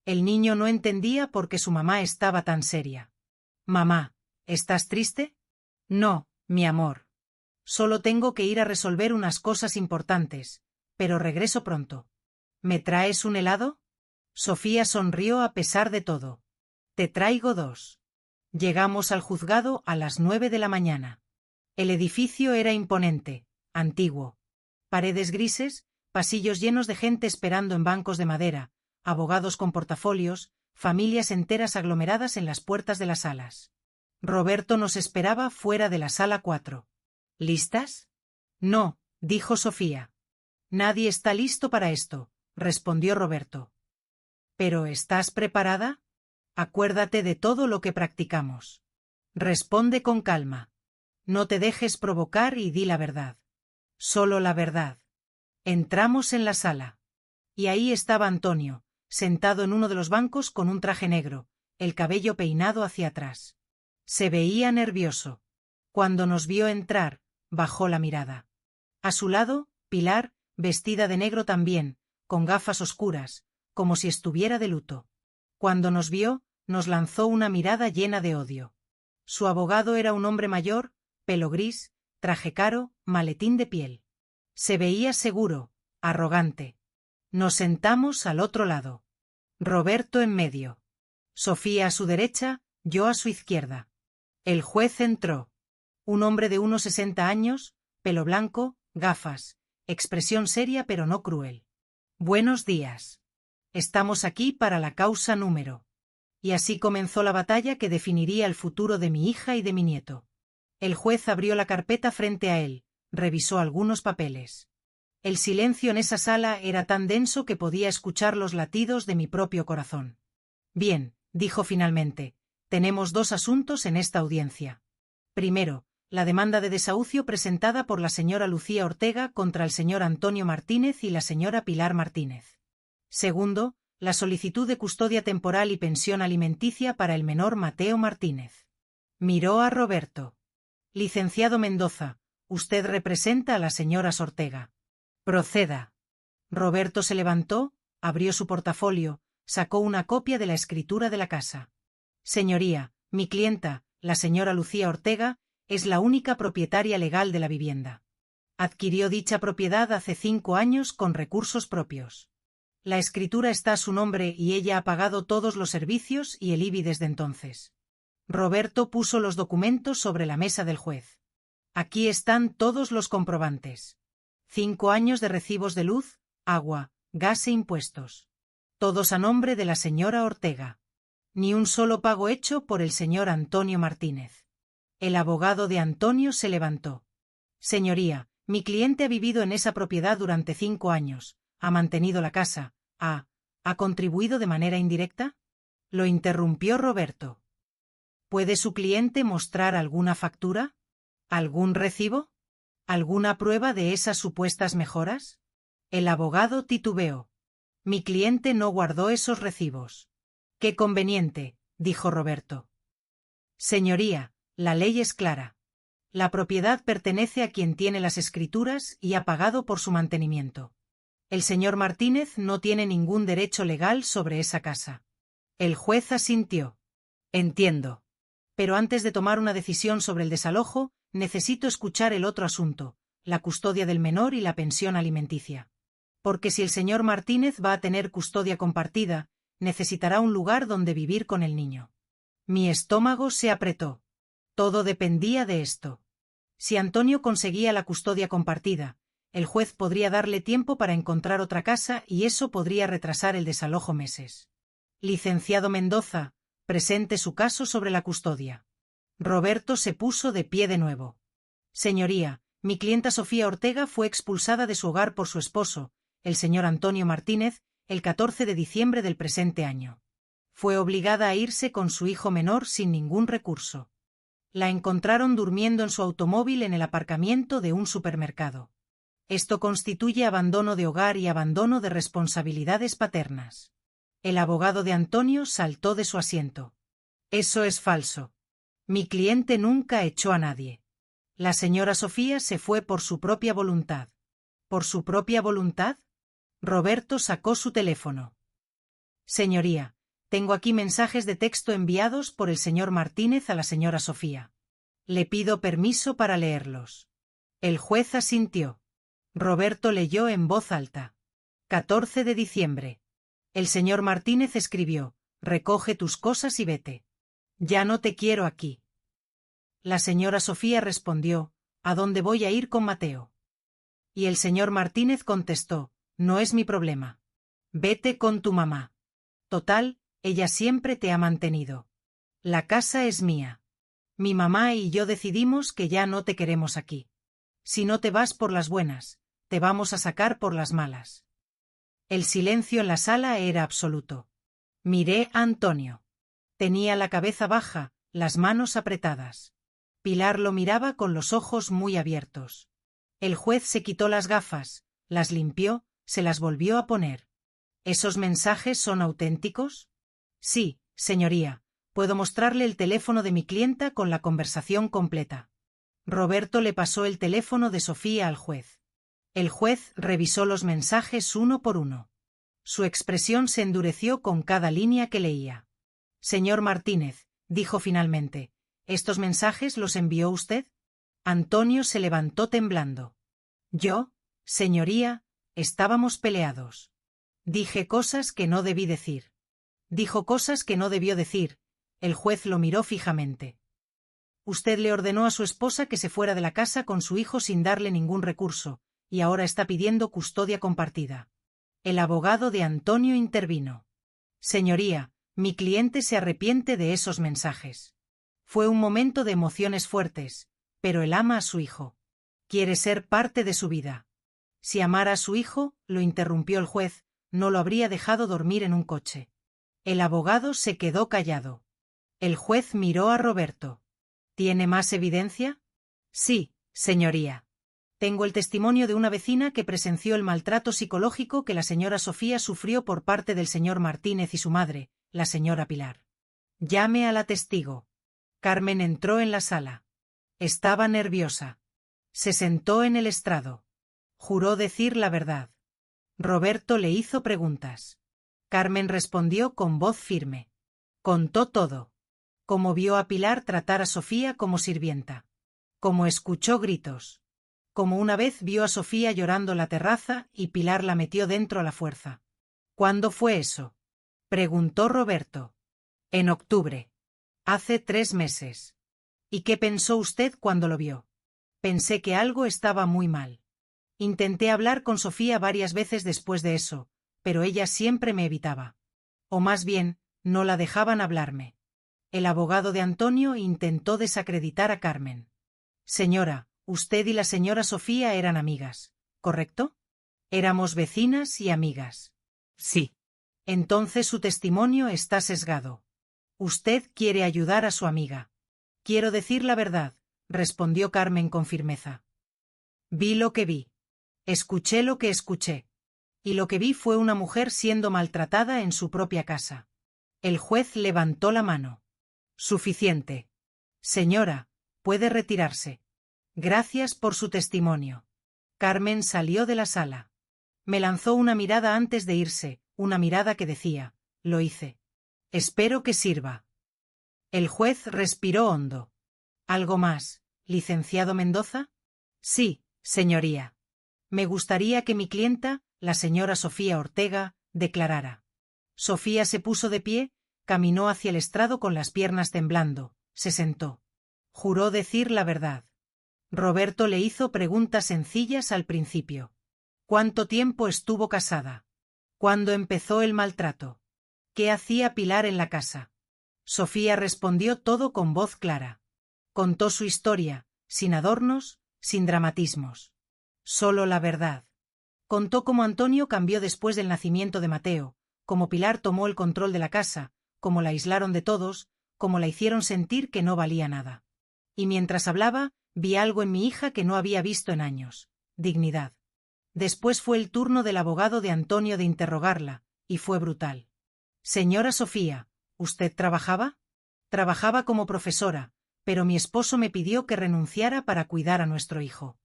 El niño no entendía por qué su mamá estaba tan seria. «Mamá, ¿estás triste?» «No, mi amor. Solo tengo que ir a resolver unas cosas importantes, pero regreso pronto». «¿Me traes un helado?» Sofía sonrió a pesar de todo. «Te traigo 2». Llegamos al juzgado a las 9 de la mañana. El edificio era imponente, antiguo. Paredes grises, pasillos llenos de gente esperando en bancos de madera, abogados con portafolios, familias enteras aglomeradas en las puertas de las salas. Roberto nos esperaba fuera de la sala 4. ¿Listas? No, dijo Sofía. Nadie está listo para esto, respondió Roberto. ¿Pero estás preparada? Acuérdate de todo lo que practicamos. Responde con calma. No te dejes provocar y di la verdad. Solo la verdad. Entramos en la sala. Y ahí estaba Antonio, sentado en uno de los bancos con un traje negro, el cabello peinado hacia atrás. Se veía nervioso. Cuando nos vio entrar, bajó la mirada. A su lado, Pilar, vestida de negro también, con gafas oscuras, como si estuviera de luto. Cuando nos vio, nos lanzó una mirada llena de odio. Su abogado era un hombre mayor, pelo gris, traje caro, maletín de piel. Se veía seguro, arrogante. Nos sentamos al otro lado. Roberto en medio. Sofía a su derecha, yo a su izquierda. El juez entró. Un hombre de unos 60 años, pelo blanco, gafas, expresión seria pero no cruel. Buenos días. Estamos aquí para la causa número. Y así comenzó la batalla que definiría el futuro de mi hija y de mi nieto. El juez abrió la carpeta frente a él, revisó algunos papeles. El silencio en esa sala era tan denso que podía escuchar los latidos de mi propio corazón. Bien, dijo finalmente, tenemos 2 asuntos en esta audiencia. Primero, la demanda de desahucio presentada por la señora Lucía Ortega contra el señor Antonio Martínez y la señora Pilar Martínez. Segundo, la solicitud de custodia temporal y pensión alimenticia para el menor Mateo Martínez. Miró a Roberto. Licenciado Mendoza, usted representa a las señoras Ortega. Proceda. Roberto se levantó, abrió su portafolio, sacó una copia de la escritura de la casa. Señoría, mi clienta, la señora Lucía Ortega, es la única propietaria legal de la vivienda. Adquirió dicha propiedad hace 5 años con recursos propios. La escritura está a su nombre y ella ha pagado todos los servicios y el IBI desde entonces. Roberto puso los documentos sobre la mesa del juez. Aquí están todos los comprobantes. 5 años de recibos de luz, agua, gas e impuestos. Todos a nombre de la señora Ortega. Ni un solo pago hecho por el señor Antonio Martínez. El abogado de Antonio se levantó. Señoría, mi cliente ha vivido en esa propiedad durante 5 años, ha mantenido la casa, ¿ha contribuido de manera indirecta? Lo interrumpió Roberto. ¿Puede su cliente mostrar alguna factura? ¿Algún recibo? ¿Alguna prueba de esas supuestas mejoras? El abogado titubeó. Mi cliente no guardó esos recibos. Qué conveniente, dijo Roberto. Señoría, la ley es clara. La propiedad pertenece a quien tiene las escrituras y ha pagado por su mantenimiento. El señor Martínez no tiene ningún derecho legal sobre esa casa. El juez asintió. Entiendo. Pero antes de tomar una decisión sobre el desalojo, necesito escuchar el otro asunto, la custodia del menor y la pensión alimenticia. Porque si el señor Martínez va a tener custodia compartida, necesitará un lugar donde vivir con el niño. Mi estómago se apretó. Todo dependía de esto. Si Antonio conseguía la custodia compartida, el juez podría darle tiempo para encontrar otra casa y eso podría retrasar el desalojo meses. Licenciado Mendoza, presente su caso sobre la custodia. Roberto se puso de pie de nuevo. Señoría, mi clienta Sofía Ortega fue expulsada de su hogar por su esposo, el señor Antonio Martínez, el 14 de diciembre del presente año. Fue obligada a irse con su hijo menor sin ningún recurso. La encontraron durmiendo en su automóvil en el aparcamiento de un supermercado. Esto constituye abandono de hogar y abandono de responsabilidades paternas. El abogado de Antonio saltó de su asiento. Eso es falso. Mi cliente nunca echó a nadie. La señora Sofía se fue por su propia voluntad. ¿Por su propia voluntad? Roberto sacó su teléfono. Señoría, tengo aquí mensajes de texto enviados por el señor Martínez a la señora Sofía. Le pido permiso para leerlos. El juez asintió. Roberto leyó en voz alta. 14 de diciembre. El señor Martínez escribió: recoge tus cosas y vete. Ya no te quiero aquí. La señora Sofía respondió: ¿a dónde voy a ir con Mateo? Y el señor Martínez contestó: no es mi problema. Vete con tu mamá. Total, ella siempre te ha mantenido. La casa es mía. Mi mamá y yo decidimos que ya no te queremos aquí. Si no te vas por las buenas, te vamos a sacar por las malas. El silencio en la sala era absoluto. Miré a Antonio. Tenía la cabeza baja, las manos apretadas. Pilar lo miraba con los ojos muy abiertos. El juez se quitó las gafas, las limpió, se las volvió a poner. ¿Esos mensajes son auténticos? Sí, señoría. Puedo mostrarle el teléfono de mi clienta con la conversación completa. Roberto le pasó el teléfono de Sofía al juez. El juez revisó los mensajes uno por uno. Su expresión se endureció con cada línea que leía. Señor Martínez, dijo finalmente, ¿estos mensajes los envió usted? Antonio se levantó temblando. Yo, señoría, estábamos peleados. Dije cosas que no debí decir. Dijo cosas que no debió decir. El juez lo miró fijamente. Usted le ordenó a su esposa que se fuera de la casa con su hijo sin darle ningún recurso, y ahora está pidiendo custodia compartida. El abogado de Antonio intervino. Señoría, mi cliente se arrepiente de esos mensajes. Fue un momento de emociones fuertes, pero él ama a su hijo. Quiere ser parte de su vida. Si amara a su hijo, lo interrumpió el juez, no lo habría dejado dormir en un coche. El abogado se quedó callado. El juez miró a Roberto. ¿Tiene más evidencia? Sí, señoría. Tengo el testimonio de una vecina que presenció el maltrato psicológico que la señora Sofía sufrió por parte del señor Martínez y su madre, la señora Pilar. Llame a la testigo. Carmen entró en la sala. Estaba nerviosa. Se sentó en el estrado. Juró decir la verdad. Roberto le hizo preguntas. Carmen respondió con voz firme. Contó todo. Cómo vio a Pilar tratar a Sofía como sirvienta. Cómo escuchó gritos. Como una vez vio a Sofía llorando en la terraza y Pilar la metió dentro a la fuerza. ¿Cuándo fue eso? Preguntó Roberto. En octubre. Hace 3 meses. ¿Y qué pensó usted cuando lo vio? Pensé que algo estaba muy mal. Intenté hablar con Sofía varias veces después de eso, pero ella siempre me evitaba. O más bien, no la dejaban hablarme. El abogado de Antonio intentó desacreditar a Carmen. Señora, usted y la señora Sofía eran amigas, ¿correcto? Éramos vecinas y amigas. Sí. Entonces su testimonio está sesgado. Usted quiere ayudar a su amiga. Quiero decir la verdad, respondió Carmen con firmeza. Vi lo que vi. Escuché lo que escuché. Y lo que vi fue una mujer siendo maltratada en su propia casa. El juez levantó la mano. Suficiente. Señora, puede retirarse. Gracias por su testimonio. Carmen salió de la sala. Me lanzó una mirada antes de irse, una mirada que decía: lo hice. Espero que sirva. El juez respiró hondo. ¿Algo más, licenciado Mendoza? Sí, señoría. Me gustaría que mi clienta, la señora Sofía Ortega, declarara. Sofía se puso de pie, caminó hacia el estrado con las piernas temblando, se sentó. Juró decir la verdad. Roberto le hizo preguntas sencillas al principio. ¿Cuánto tiempo estuvo casada? ¿Cuándo empezó el maltrato? ¿Qué hacía Pilar en la casa? Sofía respondió todo con voz clara. Contó su historia, sin adornos, sin dramatismos. Solo la verdad. Contó cómo Antonio cambió después del nacimiento de Mateo, cómo Pilar tomó el control de la casa, cómo la aislaron de todos, cómo la hicieron sentir que no valía nada. Y mientras hablaba, vi algo en mi hija que no había visto en años: dignidad. Después fue el turno del abogado de Antonio de interrogarla, y fue brutal. Señora Sofía, ¿usted trabajaba? Trabajaba como profesora, pero mi esposo me pidió que renunciara para cuidar a nuestro hijo.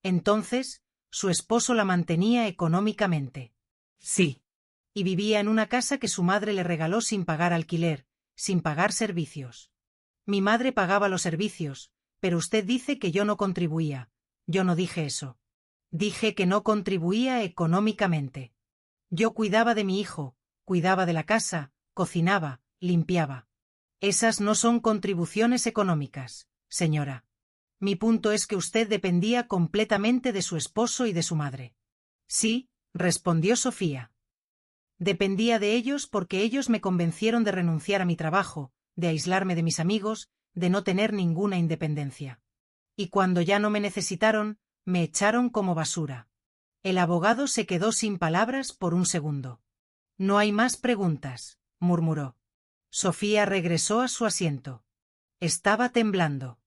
Entonces, su esposo la mantenía económicamente. Sí. Y vivía en una casa que su madre le regaló sin pagar alquiler, sin pagar servicios. Mi madre pagaba los servicios, pero usted dice que yo no contribuía. Yo no dije eso. Dije que no contribuía económicamente. Yo cuidaba de mi hijo, cuidaba de la casa, cocinaba, limpiaba. Esas no son contribuciones económicas, señora. Mi punto es que usted dependía completamente de su esposo y de su madre. Sí, respondió Sofía. Dependía de ellos porque ellos me convencieron de renunciar a mi trabajo, de aislarme de mis amigos, de no tener ninguna independencia. Y cuando ya no me necesitaron, me echaron como basura. El abogado se quedó sin palabras por un segundo. No hay más preguntas, murmuró. Sofía regresó a su asiento. Estaba temblando.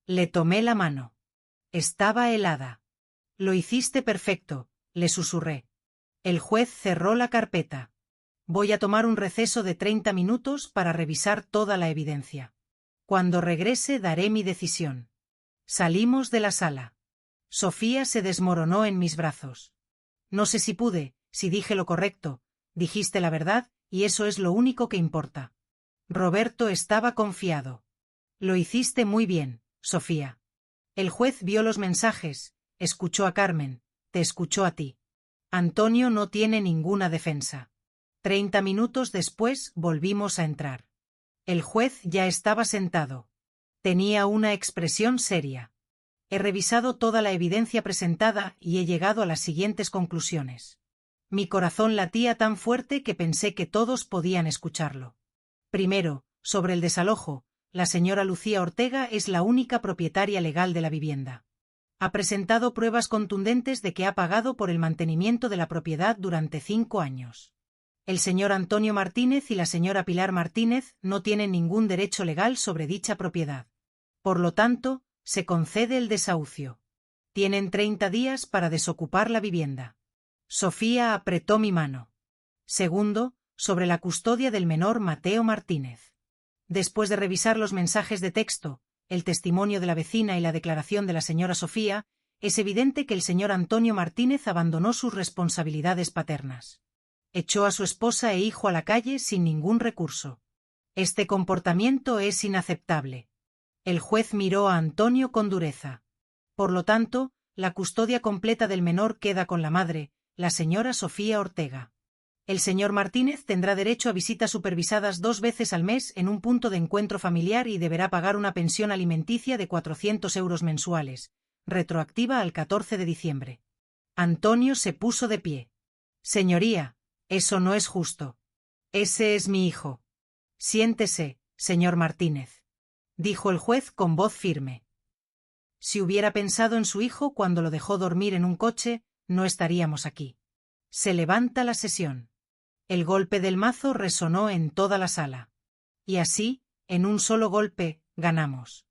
Le tomé la mano. Estaba helada. Lo hiciste perfecto, le susurré. El juez cerró la carpeta. Voy a tomar un receso de 30 minutos para revisar toda la evidencia. Cuando regrese daré mi decisión. Salimos de la sala. Sofía se desmoronó en mis brazos. No sé si pude, si dije lo correcto, dijiste la verdad, y eso es lo único que importa. Roberto estaba confiado. Lo hiciste muy bien, Sofía. El juez vio los mensajes, escuchó a Carmen, te escuchó a ti. Antonio no tiene ninguna defensa. 30 minutos después volvimos a entrar. El juez ya estaba sentado. Tenía una expresión seria. He revisado toda la evidencia presentada y he llegado a las siguientes conclusiones. Mi corazón latía tan fuerte que pensé que todos podían escucharlo. Primero, sobre el desalojo, la señora Lucía Ortega es la única propietaria legal de la vivienda. Ha presentado pruebas contundentes de que ha pagado por el mantenimiento de la propiedad durante 5 años. El señor Antonio Martínez y la señora Pilar Martínez no tienen ningún derecho legal sobre dicha propiedad. Por lo tanto, se concede el desahucio. Tienen 30 días para desocupar la vivienda. Sofía apretó mi mano. Segundo, sobre la custodia del menor Mateo Martínez. Después de revisar los mensajes de texto, el testimonio de la vecina y la declaración de la señora Sofía, es evidente que el señor Antonio Martínez abandonó sus responsabilidades paternas. Echó a su esposa e hijo a la calle sin ningún recurso. Este comportamiento es inaceptable. El juez miró a Antonio con dureza. Por lo tanto, la custodia completa del menor queda con la madre, la señora Sofía Ortega. El señor Martínez tendrá derecho a visitas supervisadas 2 veces al mes en un punto de encuentro familiar y deberá pagar una pensión alimenticia de 400 euros mensuales, retroactiva al 14 de diciembre. Antonio se puso de pie. Señoría, eso no es justo. Ese es mi hijo. Siéntese, señor Martínez, dijo el juez con voz firme. Si hubiera pensado en su hijo cuando lo dejó dormir en un coche, no estaríamos aquí. Se levanta la sesión. El golpe del mazo resonó en toda la sala. Y así, en un solo golpe, ganamos.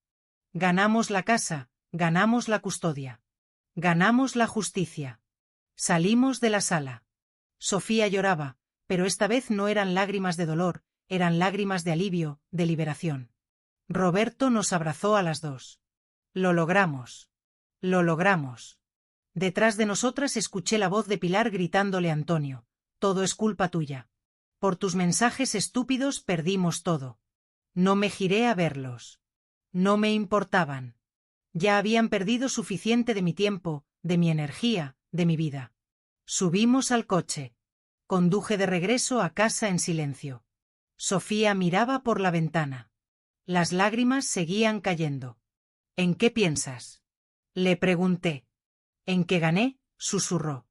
Ganamos la casa, ganamos la custodia. Ganamos la justicia. Salimos de la sala. Sofía lloraba, pero esta vez no eran lágrimas de dolor, eran lágrimas de alivio, de liberación. Roberto nos abrazó a las dos. Lo logramos. Lo logramos. Detrás de nosotras escuché la voz de Pilar gritándole a Antonio: todo es culpa tuya. Por tus mensajes estúpidos perdimos todo. No me giré a verlos. No me importaban. Ya habían perdido suficiente de mi tiempo, de mi energía, de mi vida. Subimos al coche. Conduje de regreso a casa en silencio. Sofía miraba por la ventana. Las lágrimas seguían cayendo. ¿En qué piensas?, le pregunté. En que gané, susurró.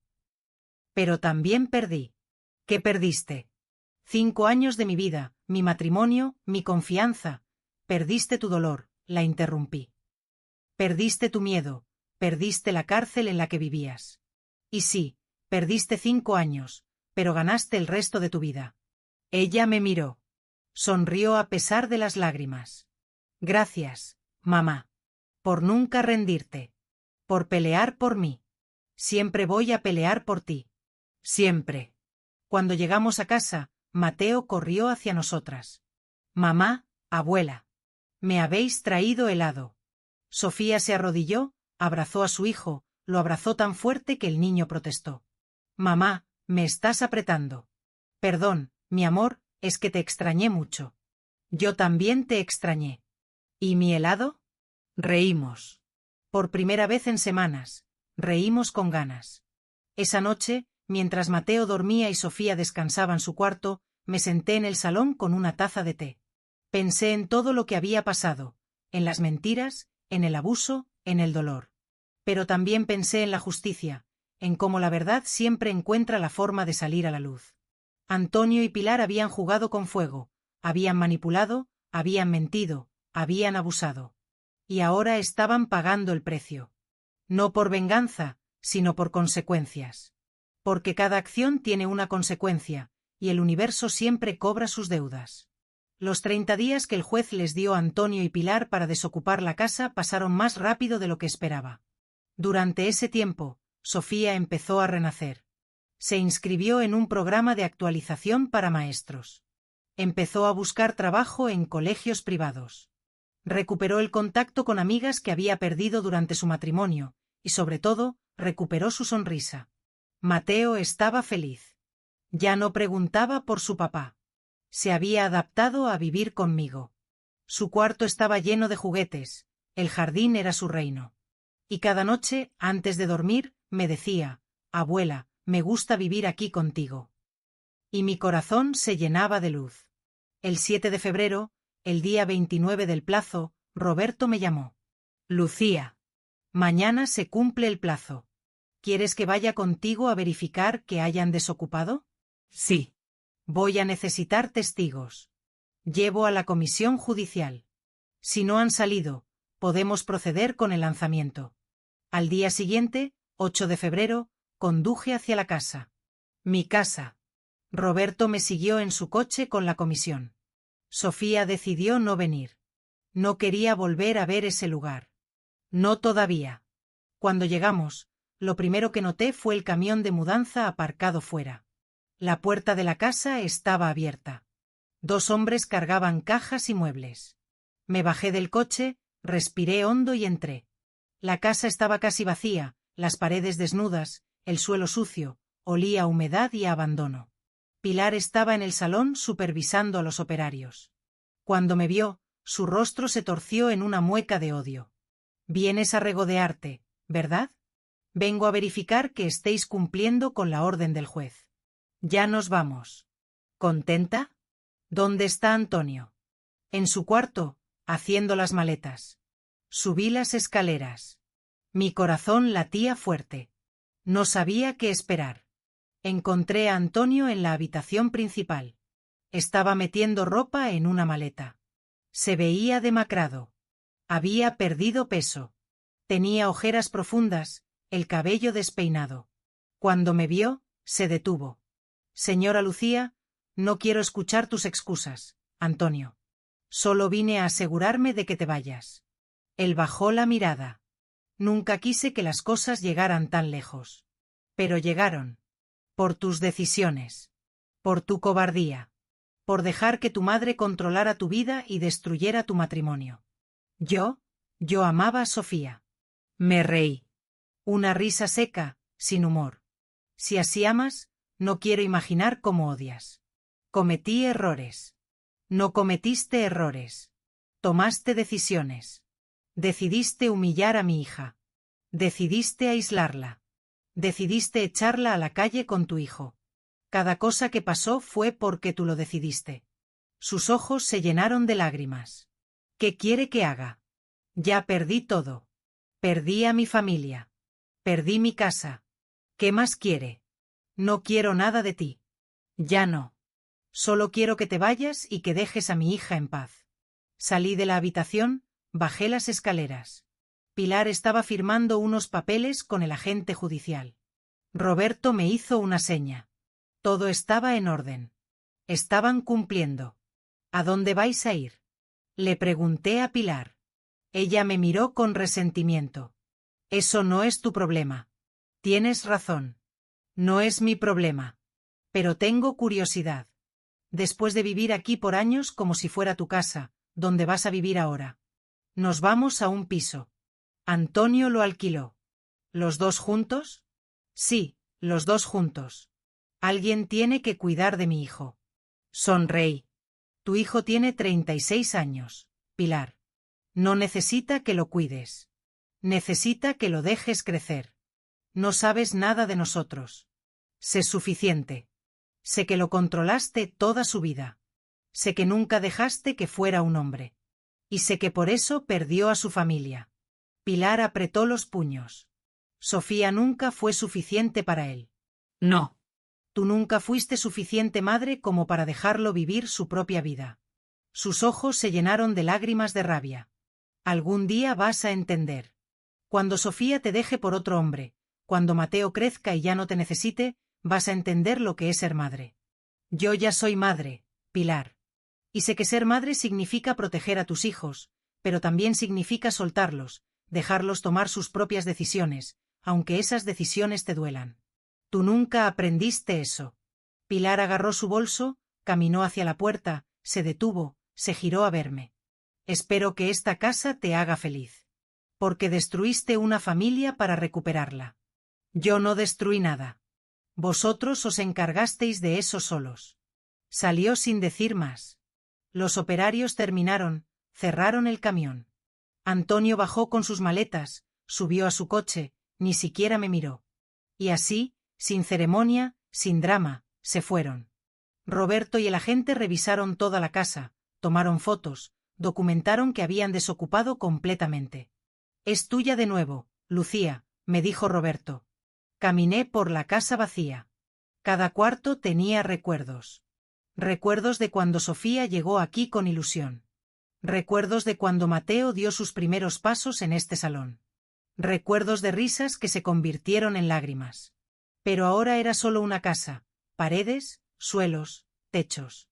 Pero también perdí. ¿Qué perdiste? 5 años de mi vida, mi matrimonio, mi confianza. Perdiste tu dolor, la interrumpí. Perdiste tu miedo, perdiste la cárcel en la que vivías. Y sí, perdiste 5 años, pero ganaste el resto de tu vida. Ella me miró. Sonrió a pesar de las lágrimas. Gracias, mamá. Por nunca rendirte. Por pelear por mí. Siempre voy a pelear por ti. Siempre. Cuando llegamos a casa, Mateo corrió hacia nosotras. Mamá, abuela. Me habéis traído helado. Sofía se arrodilló, abrazó a su hijo, lo abrazó tan fuerte que el niño protestó. Mamá, me estás apretando. Perdón, mi amor, es que te extrañé mucho. Yo también te extrañé. ¿Y mi helado? Reímos. Por primera vez en semanas, reímos con ganas. Esa noche, mientras Mateo dormía y Sofía descansaba en su cuarto, me senté en el salón con una taza de té. Pensé en todo lo que había pasado, en las mentiras, en el abuso, en el dolor. Pero también pensé en la justicia, en cómo la verdad siempre encuentra la forma de salir a la luz. Antonio y Pilar habían jugado con fuego, habían manipulado, habían mentido, habían abusado. Y ahora estaban pagando el precio. No por venganza, sino por consecuencias. Porque cada acción tiene una consecuencia, y el universo siempre cobra sus deudas. Los 30 días que el juez les dio a Antonio y Pilar para desocupar la casa pasaron más rápido de lo que esperaba. Durante ese tiempo, Sofía empezó a renacer. Se inscribió en un programa de actualización para maestros. Empezó a buscar trabajo en colegios privados. Recuperó el contacto con amigas que había perdido durante su matrimonio, y sobre todo, recuperó su sonrisa. Mateo estaba feliz. Ya no preguntaba por su papá. Se había adaptado a vivir conmigo. Su cuarto estaba lleno de juguetes, el jardín era su reino. Y cada noche, antes de dormir, me decía, abuela, me gusta vivir aquí contigo. Y mi corazón se llenaba de luz. El 7 de febrero, el día 29 del plazo, Roberto me llamó. Lucía. Mañana se cumple el plazo. ¿Quieres que vaya contigo a verificar que hayan desocupado? Sí. Voy a necesitar testigos. Llevo a la comisión judicial. Si no han salido, podemos proceder con el lanzamiento. Al día siguiente, 8 de febrero, conduje hacia la casa. Mi casa. Roberto me siguió en su coche con la comisión. Sofía decidió no venir. No quería volver a ver ese lugar. No todavía. Cuando llegamos, lo primero que noté fue el camión de mudanza aparcado fuera. La puerta de la casa estaba abierta. 2 hombres cargaban cajas y muebles. Me bajé del coche, respiré hondo y entré. La casa estaba casi vacía, las paredes desnudas, el suelo sucio, olía a humedad y a abandono. Pilar estaba en el salón supervisando a los operarios. Cuando me vio, su rostro se torció en una mueca de odio. Vienes a regodearte, ¿verdad? Vengo a verificar que estéis cumpliendo con la orden del juez. Ya nos vamos. ¿Contenta? ¿Dónde está Antonio? En su cuarto, haciendo las maletas. Subí las escaleras. Mi corazón latía fuerte. No sabía qué esperar. Encontré a Antonio en la habitación principal. Estaba metiendo ropa en una maleta. Se veía demacrado. Había perdido peso. Tenía ojeras profundas, el cabello despeinado. Cuando me vio, se detuvo. Señora Lucía, no quiero escuchar tus excusas, Antonio. Solo vine a asegurarme de que te vayas. Él bajó la mirada. Nunca quise que las cosas llegaran tan lejos. Pero llegaron. Por tus decisiones. Por tu cobardía. Por dejar que tu madre controlara tu vida y destruyera tu matrimonio. Yo amaba a Sofía. Me reí. Una risa seca, sin humor. Si así amas, no quiero imaginar cómo odias. Cometí errores. No cometiste errores. Tomaste decisiones. Decidiste humillar a mi hija. Decidiste aislarla. Decidiste echarla a la calle con tu hijo. Cada cosa que pasó fue porque tú lo decidiste. Sus ojos se llenaron de lágrimas. ¿Qué quiere que haga? Ya perdí todo. Perdí a mi familia. Perdí mi casa. ¿Qué más quiere? No quiero nada de ti. Ya no. Solo quiero que te vayas y que dejes a mi hija en paz. Salí de la habitación, bajé las escaleras. Pilar estaba firmando unos papeles con el agente judicial. Roberto me hizo una seña. Todo estaba en orden. Estaban cumpliendo. ¿A dónde vais a ir? Le pregunté a Pilar. Ella me miró con resentimiento. Eso no es tu problema. Tienes razón. No es mi problema. Pero tengo curiosidad. Después de vivir aquí por años como si fuera tu casa, ¿dónde vas a vivir ahora? Nos vamos a un piso. Antonio lo alquiló. ¿Los dos juntos? Sí, los dos juntos. Alguien tiene que cuidar de mi hijo. Sonreí. Tu hijo tiene 36 años, Pilar. No necesita que lo cuides. Necesita que lo dejes crecer. No sabes nada de nosotros. Sé suficiente. Sé que lo controlaste toda su vida. Sé que nunca dejaste que fuera un hombre. Y sé que por eso perdió a su familia. Pilar apretó los puños. Sofía nunca fue suficiente para él. No. Tú nunca fuiste suficiente madre como para dejarlo vivir su propia vida. Sus ojos se llenaron de lágrimas de rabia. Algún día vas a entender. Cuando Sofía te deje por otro hombre, cuando Mateo crezca y ya no te necesite, vas a entender lo que es ser madre. Yo ya soy madre, Pilar. Y sé que ser madre significa proteger a tus hijos, pero también significa soltarlos, dejarlos tomar sus propias decisiones, aunque esas decisiones te duelan. Tú nunca aprendiste eso. Pilar agarró su bolso, caminó hacia la puerta, se detuvo, se giró a verme. Espero que esta casa te haga feliz. Porque destruiste una familia para recuperarla. Yo no destruí nada. Vosotros os encargasteis de eso solos. Salió sin decir más. Los operarios terminaron, cerraron el camión. Antonio bajó con sus maletas, subió a su coche, ni siquiera me miró. Y así, sin ceremonia, sin drama, se fueron. Roberto y el agente revisaron toda la casa, tomaron fotos, documentaron que habían desocupado completamente. Es tuya de nuevo, Lucía, me dijo Roberto. Caminé por la casa vacía. Cada cuarto tenía recuerdos. Recuerdos de cuando Sofía llegó aquí con ilusión. Recuerdos de cuando Mateo dio sus primeros pasos en este salón. Recuerdos de risas que se convirtieron en lágrimas. Pero ahora era solo una casa, paredes, suelos, techos.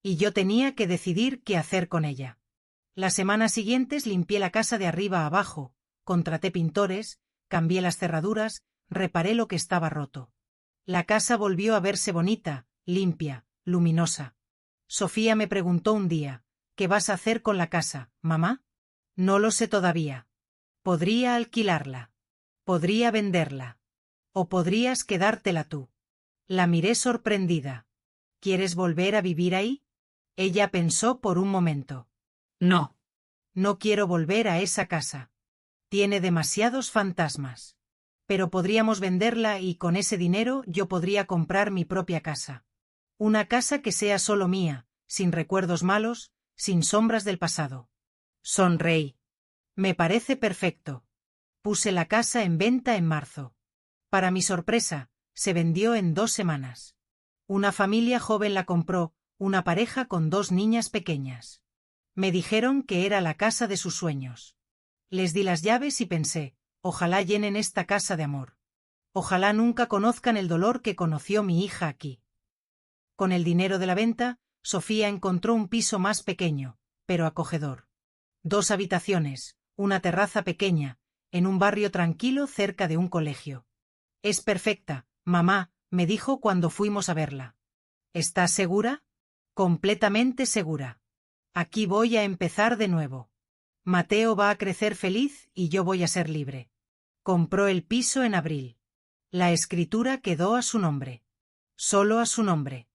Y yo tenía que decidir qué hacer con ella. Las semanas siguientes limpié la casa de arriba a abajo, contraté pintores, cambié las cerraduras, reparé lo que estaba roto. La casa volvió a verse bonita, limpia, luminosa. Sofía me preguntó un día, ¿qué vas a hacer con la casa, mamá? No lo sé todavía. Podría alquilarla. Podría venderla. O podrías quedártela tú. La miré sorprendida. ¿Quieres volver a vivir ahí? Ella pensó por un momento. No. No quiero volver a esa casa. Tiene demasiados fantasmas. Pero podríamos venderla y con ese dinero yo podría comprar mi propia casa. Una casa que sea solo mía, sin recuerdos malos, sin sombras del pasado. Sonreí. Me parece perfecto. Puse la casa en venta en marzo. Para mi sorpresa, se vendió en 2 semanas. Una familia joven la compró, una pareja con 2 niñas pequeñas. Me dijeron que era la casa de sus sueños. Les di las llaves y pensé, ojalá llenen esta casa de amor. Ojalá nunca conozcan el dolor que conoció mi hija aquí. Con el dinero de la venta, Sofía encontró un piso más pequeño, pero acogedor. 2 habitaciones, una terraza pequeña, en un barrio tranquilo cerca de un colegio. Es perfecta, mamá, me dijo cuando fuimos a verla. ¿Estás segura? Completamente segura. Aquí voy a empezar de nuevo. Mateo va a crecer feliz y yo voy a ser libre. Compró el piso en abril. La escritura quedó a su nombre. Solo a su nombre.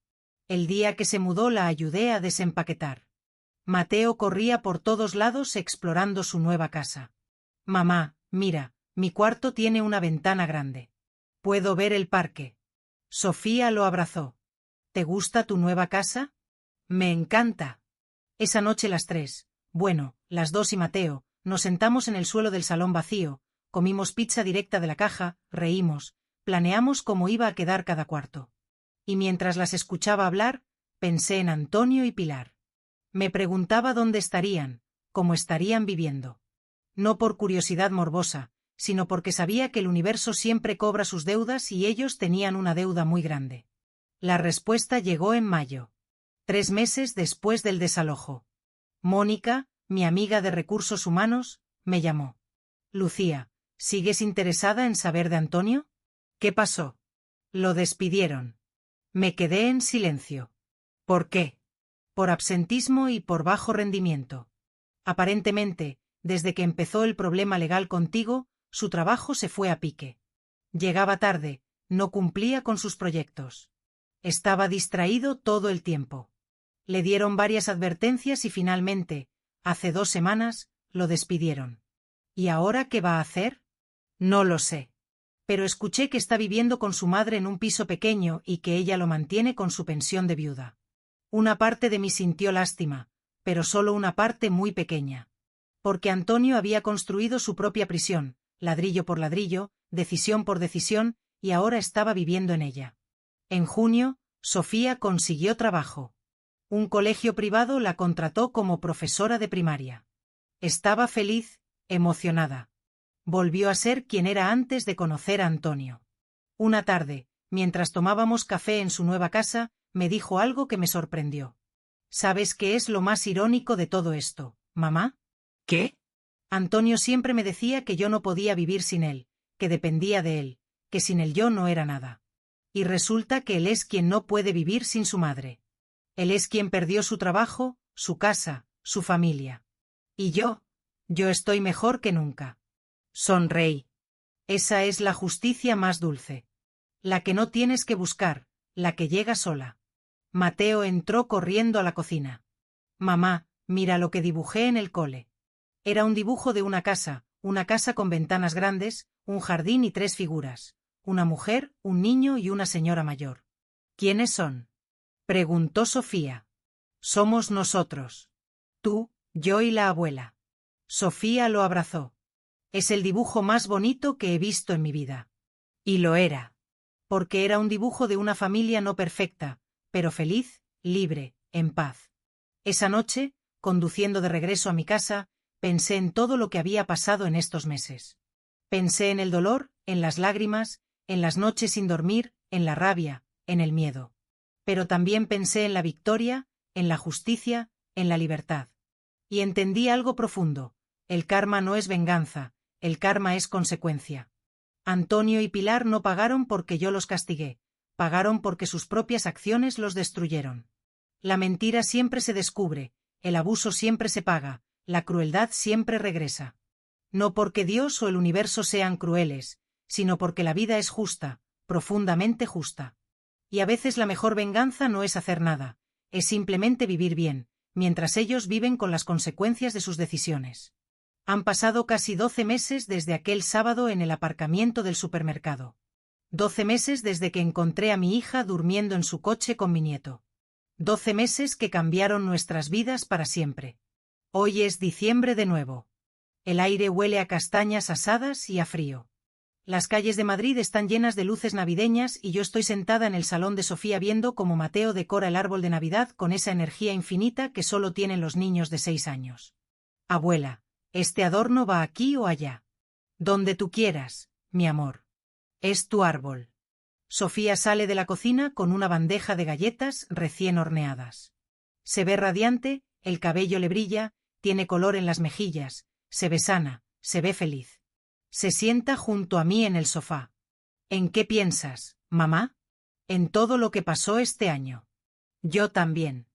El día que se mudó la ayudé a desempaquetar. Mateo corría por todos lados explorando su nueva casa. Mamá, mira, mi cuarto tiene una ventana grande. Puedo ver el parque. Sofía lo abrazó. ¿Te gusta tu nueva casa? Me encanta. Esa noche las 3, bueno, las 2 y Mateo, nos sentamos en el suelo del salón vacío, comimos pizza directa de la caja, reímos, planeamos cómo iba a quedar cada cuarto. Y mientras las escuchaba hablar, pensé en Antonio y Pilar. Me preguntaba dónde estarían, cómo estarían viviendo. No por curiosidad morbosa, sino porque sabía que el universo siempre cobra sus deudas y ellos tenían una deuda muy grande. La respuesta llegó en mayo. 3 meses después del desalojo. Mónica, mi amiga de recursos humanos, me llamó. Lucía, ¿sigues interesada en saber de Antonio? ¿Qué pasó? Lo despidieron. Me quedé en silencio. ¿Por qué? Por absentismo y por bajo rendimiento. Aparentemente, desde que empezó el problema legal contigo, su trabajo se fue a pique. Llegaba tarde, no cumplía con sus proyectos. Estaba distraído todo el tiempo. Le dieron varias advertencias y finalmente, hace 2 semanas, lo despidieron. ¿Y ahora qué va a hacer? No lo sé. Pero escuché que está viviendo con su madre en un piso pequeño y que ella lo mantiene con su pensión de viuda. Una parte de mí sintió lástima, pero solo una parte muy pequeña. Porque Antonio había construido su propia prisión, ladrillo por ladrillo, decisión por decisión, y ahora estaba viviendo en ella. En junio, Sofía consiguió trabajo. Un colegio privado la contrató como profesora de primaria. Estaba feliz, emocionada. Volvió a ser quien era antes de conocer a Antonio. Una tarde, mientras tomábamos café en su nueva casa, me dijo algo que me sorprendió. ¿Sabes qué es lo más irónico de todo esto, mamá? ¿Qué? Antonio siempre me decía que yo no podía vivir sin él, que dependía de él, que sin él yo no era nada. Y resulta que él es quien no puede vivir sin su madre. Él es quien perdió su trabajo, su casa, su familia. Y yo estoy mejor que nunca. Sonreí. Esa es la justicia más dulce. La que no tienes que buscar, la que llega sola. Mateo entró corriendo a la cocina. Mamá, mira lo que dibujé en el cole. Era un dibujo de una casa con ventanas grandes, un jardín y 3 figuras. Una mujer, un niño y una señora mayor. ¿Quiénes son? Preguntó Sofía. Somos nosotros. Tú, yo y la abuela. Sofía lo abrazó. Es el dibujo más bonito que he visto en mi vida. Y lo era. Porque era un dibujo de una familia no perfecta, pero feliz, libre, en paz. Esa noche, conduciendo de regreso a mi casa, pensé en todo lo que había pasado en estos meses. Pensé en el dolor, en las lágrimas, en las noches sin dormir, en la rabia, en el miedo. Pero también pensé en la victoria, en la justicia, en la libertad. Y entendí algo profundo. El karma no es venganza, el karma es consecuencia. Antonio y Pilar no pagaron porque yo los castigué, pagaron porque sus propias acciones los destruyeron. La mentira siempre se descubre, el abuso siempre se paga, la crueldad siempre regresa. No porque Dios o el universo sean crueles, sino porque la vida es justa, profundamente justa. Y a veces la mejor venganza no es hacer nada, es simplemente vivir bien, mientras ellos viven con las consecuencias de sus decisiones. Han pasado casi 12 meses desde aquel sábado en el aparcamiento del supermercado. 12 meses desde que encontré a mi hija durmiendo en su coche con mi nieto. 12 meses que cambiaron nuestras vidas para siempre. Hoy es diciembre de nuevo. El aire huele a castañas asadas y a frío. Las calles de Madrid están llenas de luces navideñas y yo estoy sentada en el salón de Sofía viendo cómo Mateo decora el árbol de Navidad con esa energía infinita que solo tienen los niños de 6 años. Abuela, ¿este adorno va aquí o allá? Donde tú quieras, mi amor. Es tu árbol. Sofía sale de la cocina con una bandeja de galletas recién horneadas. Se ve radiante, el cabello le brilla, tiene color en las mejillas, se ve sana, se ve feliz. Se sienta junto a mí en el sofá. ¿En qué piensas, mamá? En todo lo que pasó este año. Yo también.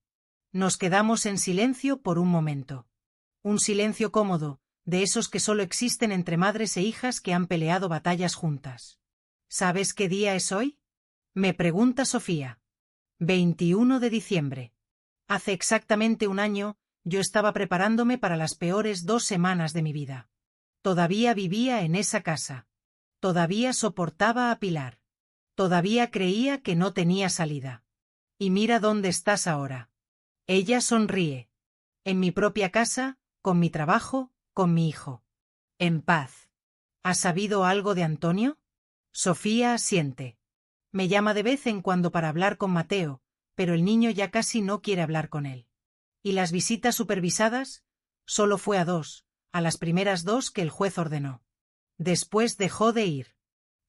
Nos quedamos en silencio por un momento. Un silencio cómodo, de esos que solo existen entre madres e hijas que han peleado batallas juntas. ¿Sabes qué día es hoy? Me pregunta Sofía. 21 de diciembre. Hace exactamente un año, yo estaba preparándome para las peores 2 semanas de mi vida. Todavía vivía en esa casa. Todavía soportaba a Pilar. Todavía creía que no tenía salida. Y mira dónde estás ahora. Ella sonríe. En mi propia casa, con mi trabajo, con mi hijo. En paz. ¿Has sabido algo de Antonio? Sofía asiente. Me llama de vez en cuando para hablar con Mateo, pero el niño ya casi no quiere hablar con él. ¿Y las visitas supervisadas? Solo fue a 2, a las primeras 2 que el juez ordenó. Después dejó de ir.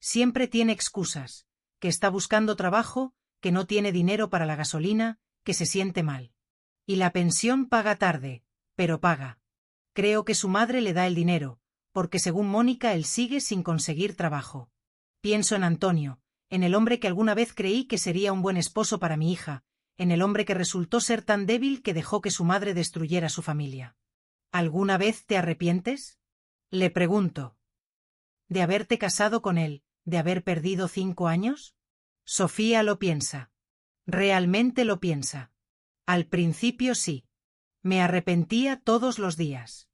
Siempre tiene excusas, que está buscando trabajo, que no tiene dinero para la gasolina, que se siente mal. Y la pensión paga tarde, pero paga. Creo que su madre le da el dinero, porque según Mónica él sigue sin conseguir trabajo. Pienso en Antonio, en el hombre que alguna vez creí que sería un buen esposo para mi hija, en el hombre que resultó ser tan débil que dejó que su madre destruyera su familia. ¿Alguna vez te arrepientes? Le pregunto. ¿De haberte casado con él, de haber perdido 5 años? Sofía lo piensa. Realmente lo piensa. Al principio sí. Me arrepentía todos los días.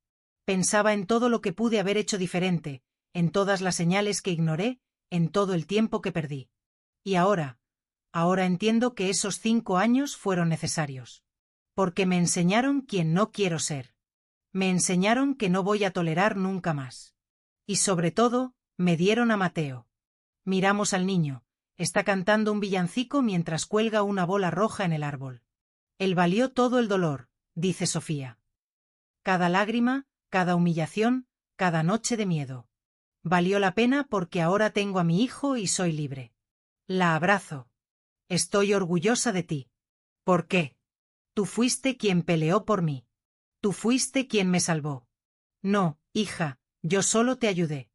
Pensaba en todo lo que pude haber hecho diferente, en todas las señales que ignoré, en todo el tiempo que perdí. Y ahora entiendo que esos 5 años fueron necesarios. Porque me enseñaron quién no quiero ser. Me enseñaron que no voy a tolerar nunca más. Y sobre todo, me dieron a Mateo. Miramos al niño. Está cantando un villancico mientras cuelga una bola roja en el árbol. Él valió todo el dolor, dice Sofía. Cada lágrima, cada humillación, cada noche de miedo. Valió la pena porque ahora tengo a mi hijo y soy libre. La abrazo. Estoy orgullosa de ti. ¿Por qué? Tú fuiste quien peleó por mí. Tú fuiste quien me salvó. No, hija, yo solo te ayudé.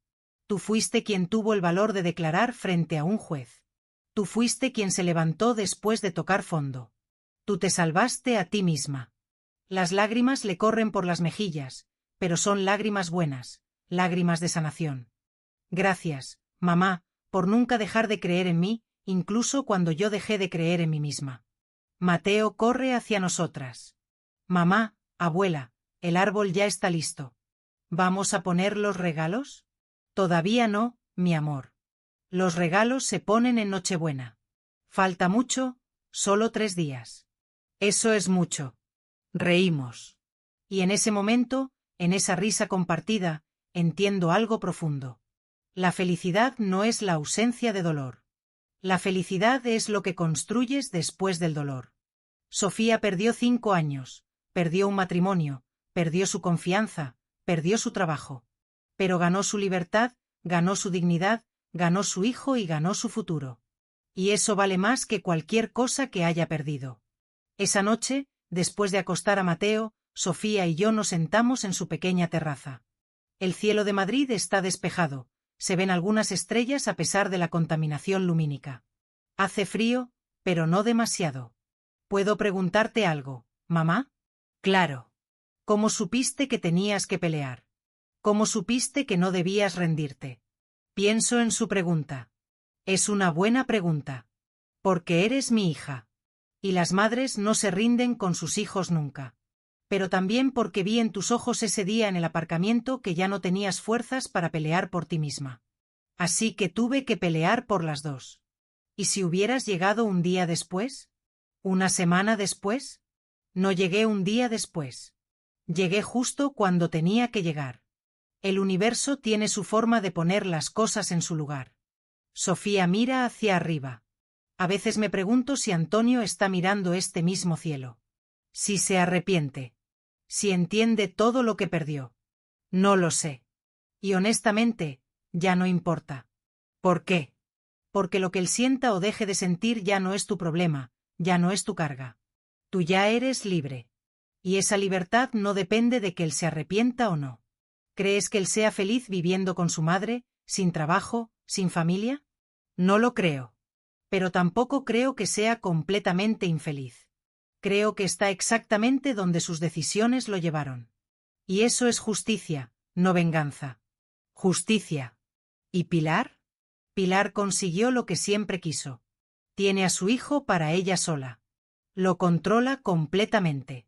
Tú fuiste quien tuvo el valor de declarar frente a un juez. Tú fuiste quien se levantó después de tocar fondo. Tú te salvaste a ti misma. Las lágrimas le corren por las mejillas, pero son lágrimas buenas, lágrimas de sanación. Gracias, mamá, por nunca dejar de creer en mí, incluso cuando yo dejé de creer en mí misma. Mateo corre hacia nosotras. Mamá, abuela, el árbol ya está listo. ¿Vamos a poner los regalos? Todavía no, mi amor. Los regalos se ponen en Nochebuena. Falta mucho, solo 3 días. Eso es mucho. Reímos. Y en ese momento, en esa risa compartida, entiendo algo profundo. La felicidad no es la ausencia de dolor. La felicidad es lo que construyes después del dolor. Sofía perdió 5 años, perdió un matrimonio, perdió su confianza, perdió su trabajo. Pero ganó su libertad, ganó su dignidad, ganó su hijo y ganó su futuro. Y eso vale más que cualquier cosa que haya perdido. Esa noche, después de acostar a Mateo, Sofía y yo nos sentamos en su pequeña terraza. El cielo de Madrid está despejado, se ven algunas estrellas a pesar de la contaminación lumínica. Hace frío, pero no demasiado. ¿Puedo preguntarte algo, mamá? Claro. ¿Cómo supiste que tenías que pelear? ¿Cómo supiste que no debías rendirte? Pienso en su pregunta. Es una buena pregunta. Porque eres mi hija. Y las madres no se rinden con sus hijos nunca. Pero también porque vi en tus ojos ese día en el aparcamiento que ya no tenías fuerzas para pelear por ti misma. Así que tuve que pelear por las dos. ¿Y si hubieras llegado un día después? ¿Una semana después? No llegué un día después. Llegué justo cuando tenía que llegar. El universo tiene su forma de poner las cosas en su lugar. Sofía mira hacia arriba. A veces me pregunto si Antonio está mirando este mismo cielo. Si se arrepiente. Si entiende todo lo que perdió. No lo sé. Y honestamente, ya no importa. ¿Por qué? Porque lo que él sienta o deje de sentir ya no es tu problema, ya no es tu carga. Tú ya eres libre. Y esa libertad no depende de que él se arrepienta o no. ¿Crees que él sea feliz viviendo con su madre, sin trabajo, sin familia? No lo creo. Pero tampoco creo que sea completamente infeliz. Creo que está exactamente donde sus decisiones lo llevaron. Y eso es justicia, no venganza. Justicia. ¿Y Pilar? Pilar consiguió lo que siempre quiso. Tiene a su hijo para ella sola. Lo controla completamente.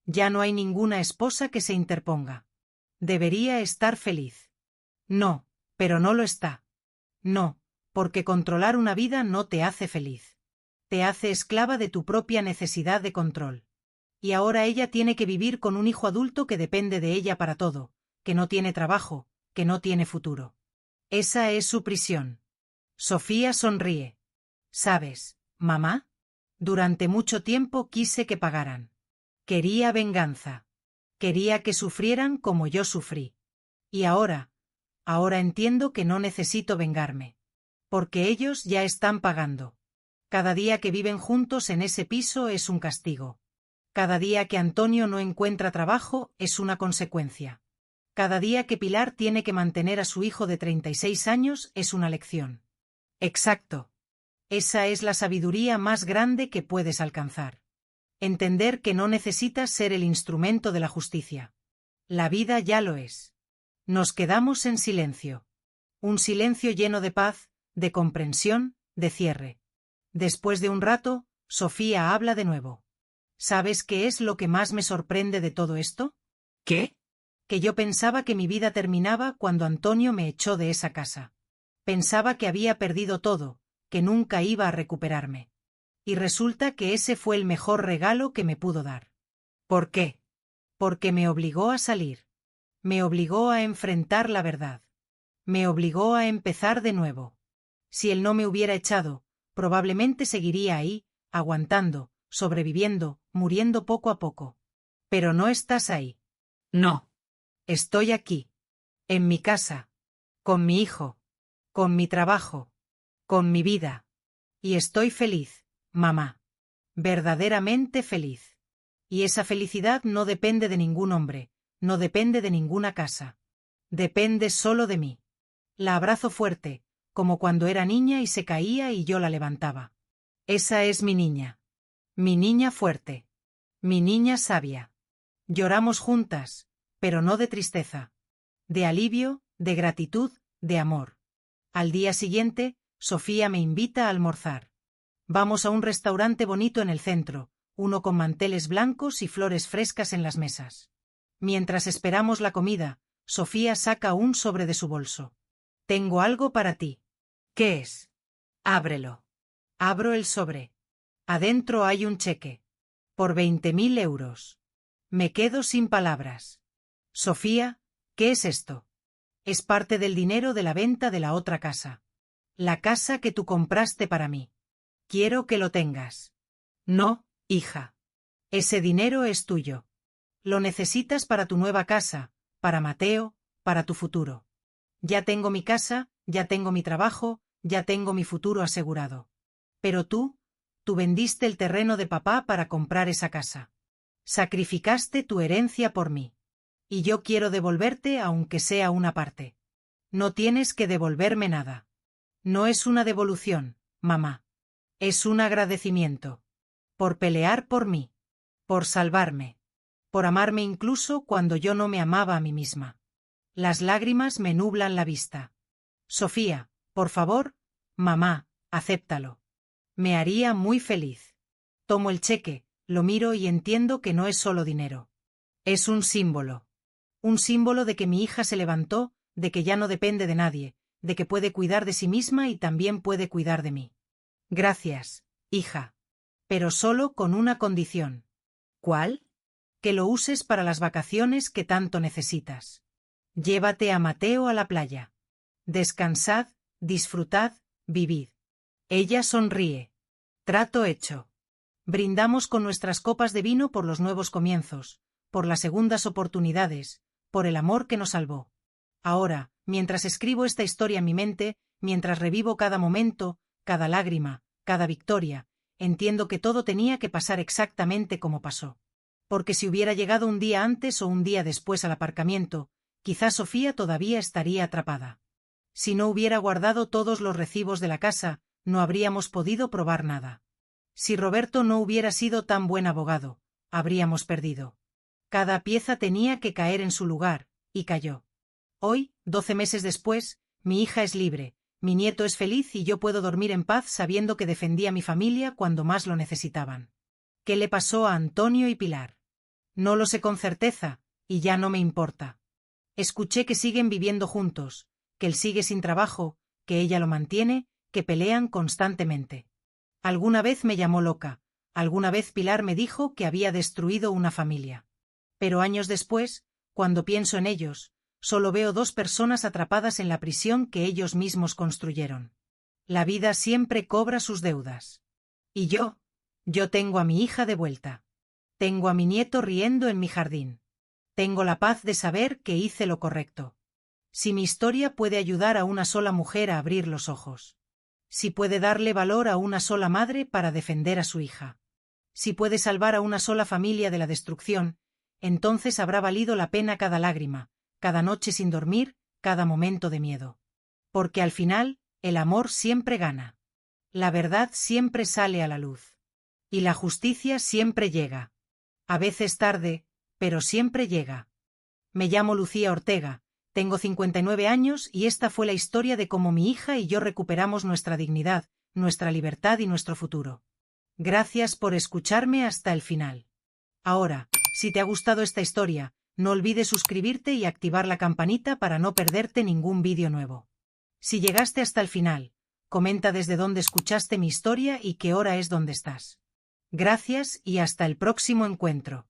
Ya no hay ninguna esposa que se interponga. Debería estar feliz. No, pero no lo está. No, porque controlar una vida no te hace feliz. Te hace esclava de tu propia necesidad de control. Y ahora ella tiene que vivir con un hijo adulto que depende de ella para todo, que no tiene trabajo, que no tiene futuro. Esa es su prisión. Sofía sonríe. ¿Sabes, mamá? Durante mucho tiempo quise que pagaran. Quería venganza. Quería que sufrieran como yo sufrí. Y ahora entiendo que no necesito vengarme. Porque ellos ya están pagando. Cada día que viven juntos en ese piso es un castigo. Cada día que Antonio no encuentra trabajo es una consecuencia. Cada día que Pilar tiene que mantener a su hijo de 36 años es una lección. Exacto. Esa es la sabiduría más grande que puedes alcanzar. Entender que no necesitas ser el instrumento de la justicia. La vida ya lo es. Nos quedamos en silencio. Un silencio lleno de paz, de comprensión, de cierre. Después de un rato, Sofía habla de nuevo. ¿Sabes qué es lo que más me sorprende de todo esto? ¿Qué? Que yo pensaba que mi vida terminaba cuando Antonio me echó de esa casa. Pensaba que había perdido todo, que nunca iba a recuperarme. Y resulta que ese fue el mejor regalo que me pudo dar. ¿Por qué? Porque me obligó a salir. Me obligó a enfrentar la verdad. Me obligó a empezar de nuevo. Si él no me hubiera echado, probablemente seguiría ahí, aguantando, sobreviviendo, muriendo poco a poco. Pero no estás ahí. No. Estoy aquí. En mi casa. Con mi hijo. Con mi trabajo. Con mi vida. Y estoy feliz, mamá. Verdaderamente feliz. Y esa felicidad no depende de ningún hombre, no depende de ninguna casa. Depende solo de mí. La abrazo fuerte, como cuando era niña y se caía y yo la levantaba. Esa es mi niña. Mi niña fuerte. Mi niña sabia. Lloramos juntas, pero no de tristeza. De alivio, de gratitud, de amor. Al día siguiente, Sofía me invita a almorzar. Vamos a un restaurante bonito en el centro, uno con manteles blancos y flores frescas en las mesas. Mientras esperamos la comida, Sofía saca un sobre de su bolso. Tengo algo para ti. ¿Qué es? Ábrelo. Abro el sobre. Adentro hay un cheque. Por 20.000 euros. Me quedo sin palabras. Sofía, ¿qué es esto? Es parte del dinero de la venta de la otra casa. La casa que tú compraste para mí. Quiero que lo tengas. No, hija. Ese dinero es tuyo. Lo necesitas para tu nueva casa, para Mateo, para tu futuro. Ya tengo mi casa, ya tengo mi trabajo, ya tengo mi futuro asegurado. Pero tú vendiste el terreno de papá para comprar esa casa. Sacrificaste tu herencia por mí. Y yo quiero devolverte aunque sea una parte. No tienes que devolverme nada. No es una devolución, mamá. Es un agradecimiento. Por pelear por mí. Por salvarme. Por amarme incluso cuando yo no me amaba a mí misma. Las lágrimas me nublan la vista. Sofía, por favor, mamá, acéptalo. Me haría muy feliz. Tomo el cheque, lo miro y entiendo que no es solo dinero. Es un símbolo. Un símbolo de que mi hija se levantó, de que ya no depende de nadie, de que puede cuidar de sí misma y también puede cuidar de mí. Gracias, hija. Pero solo con una condición. ¿Cuál? Que lo uses para las vacaciones que tanto necesitas. Llévate a Mateo a la playa. Descansad, disfrutad, vivid. Ella sonríe. Trato hecho. Brindamos con nuestras copas de vino por los nuevos comienzos, por las segundas oportunidades, por el amor que nos salvó. Ahora, mientras escribo esta historia en mi mente, mientras revivo cada momento, cada lágrima, cada victoria, entiendo que todo tenía que pasar exactamente como pasó. Porque si hubiera llegado un día antes o un día después al aparcamiento, quizás Sofía todavía estaría atrapada. Si no hubiera guardado todos los recibos de la casa, no habríamos podido probar nada. Si Roberto no hubiera sido tan buen abogado, habríamos perdido. Cada pieza tenía que caer en su lugar, y cayó. Hoy, 12 meses después, mi hija es libre, mi nieto es feliz y yo puedo dormir en paz sabiendo que defendí a mi familia cuando más lo necesitaban. ¿Qué le pasó a Antonio y Pilar? No lo sé con certeza, y ya no me importa. Escuché que siguen viviendo juntos, que él sigue sin trabajo, que ella lo mantiene, que pelean constantemente. Alguna vez me llamó loca, alguna vez Pilar me dijo que había destruido una familia. Pero años después, cuando pienso en ellos, solo veo dos personas atrapadas en la prisión que ellos mismos construyeron. La vida siempre cobra sus deudas. Y yo tengo a mi hija de vuelta. Tengo a mi nieto riendo en mi jardín. Tengo la paz de saber que hice lo correcto. Si mi historia puede ayudar a una sola mujer a abrir los ojos. Si puede darle valor a una sola madre para defender a su hija. Si puede salvar a una sola familia de la destrucción, entonces habrá valido la pena cada lágrima, cada noche sin dormir, cada momento de miedo. Porque al final, el amor siempre gana. La verdad siempre sale a la luz. Y la justicia siempre llega. A veces tarde, pero siempre llega. Me llamo Lucía Ortega, tengo 59 años y esta fue la historia de cómo mi hija y yo recuperamos nuestra dignidad, nuestra libertad y nuestro futuro. Gracias por escucharme hasta el final. Ahora, si te ha gustado esta historia, no olvides suscribirte y activar la campanita para no perderte ningún vídeo nuevo. Si llegaste hasta el final, comenta desde dónde escuchaste mi historia y qué hora es donde estás. Gracias y hasta el próximo encuentro.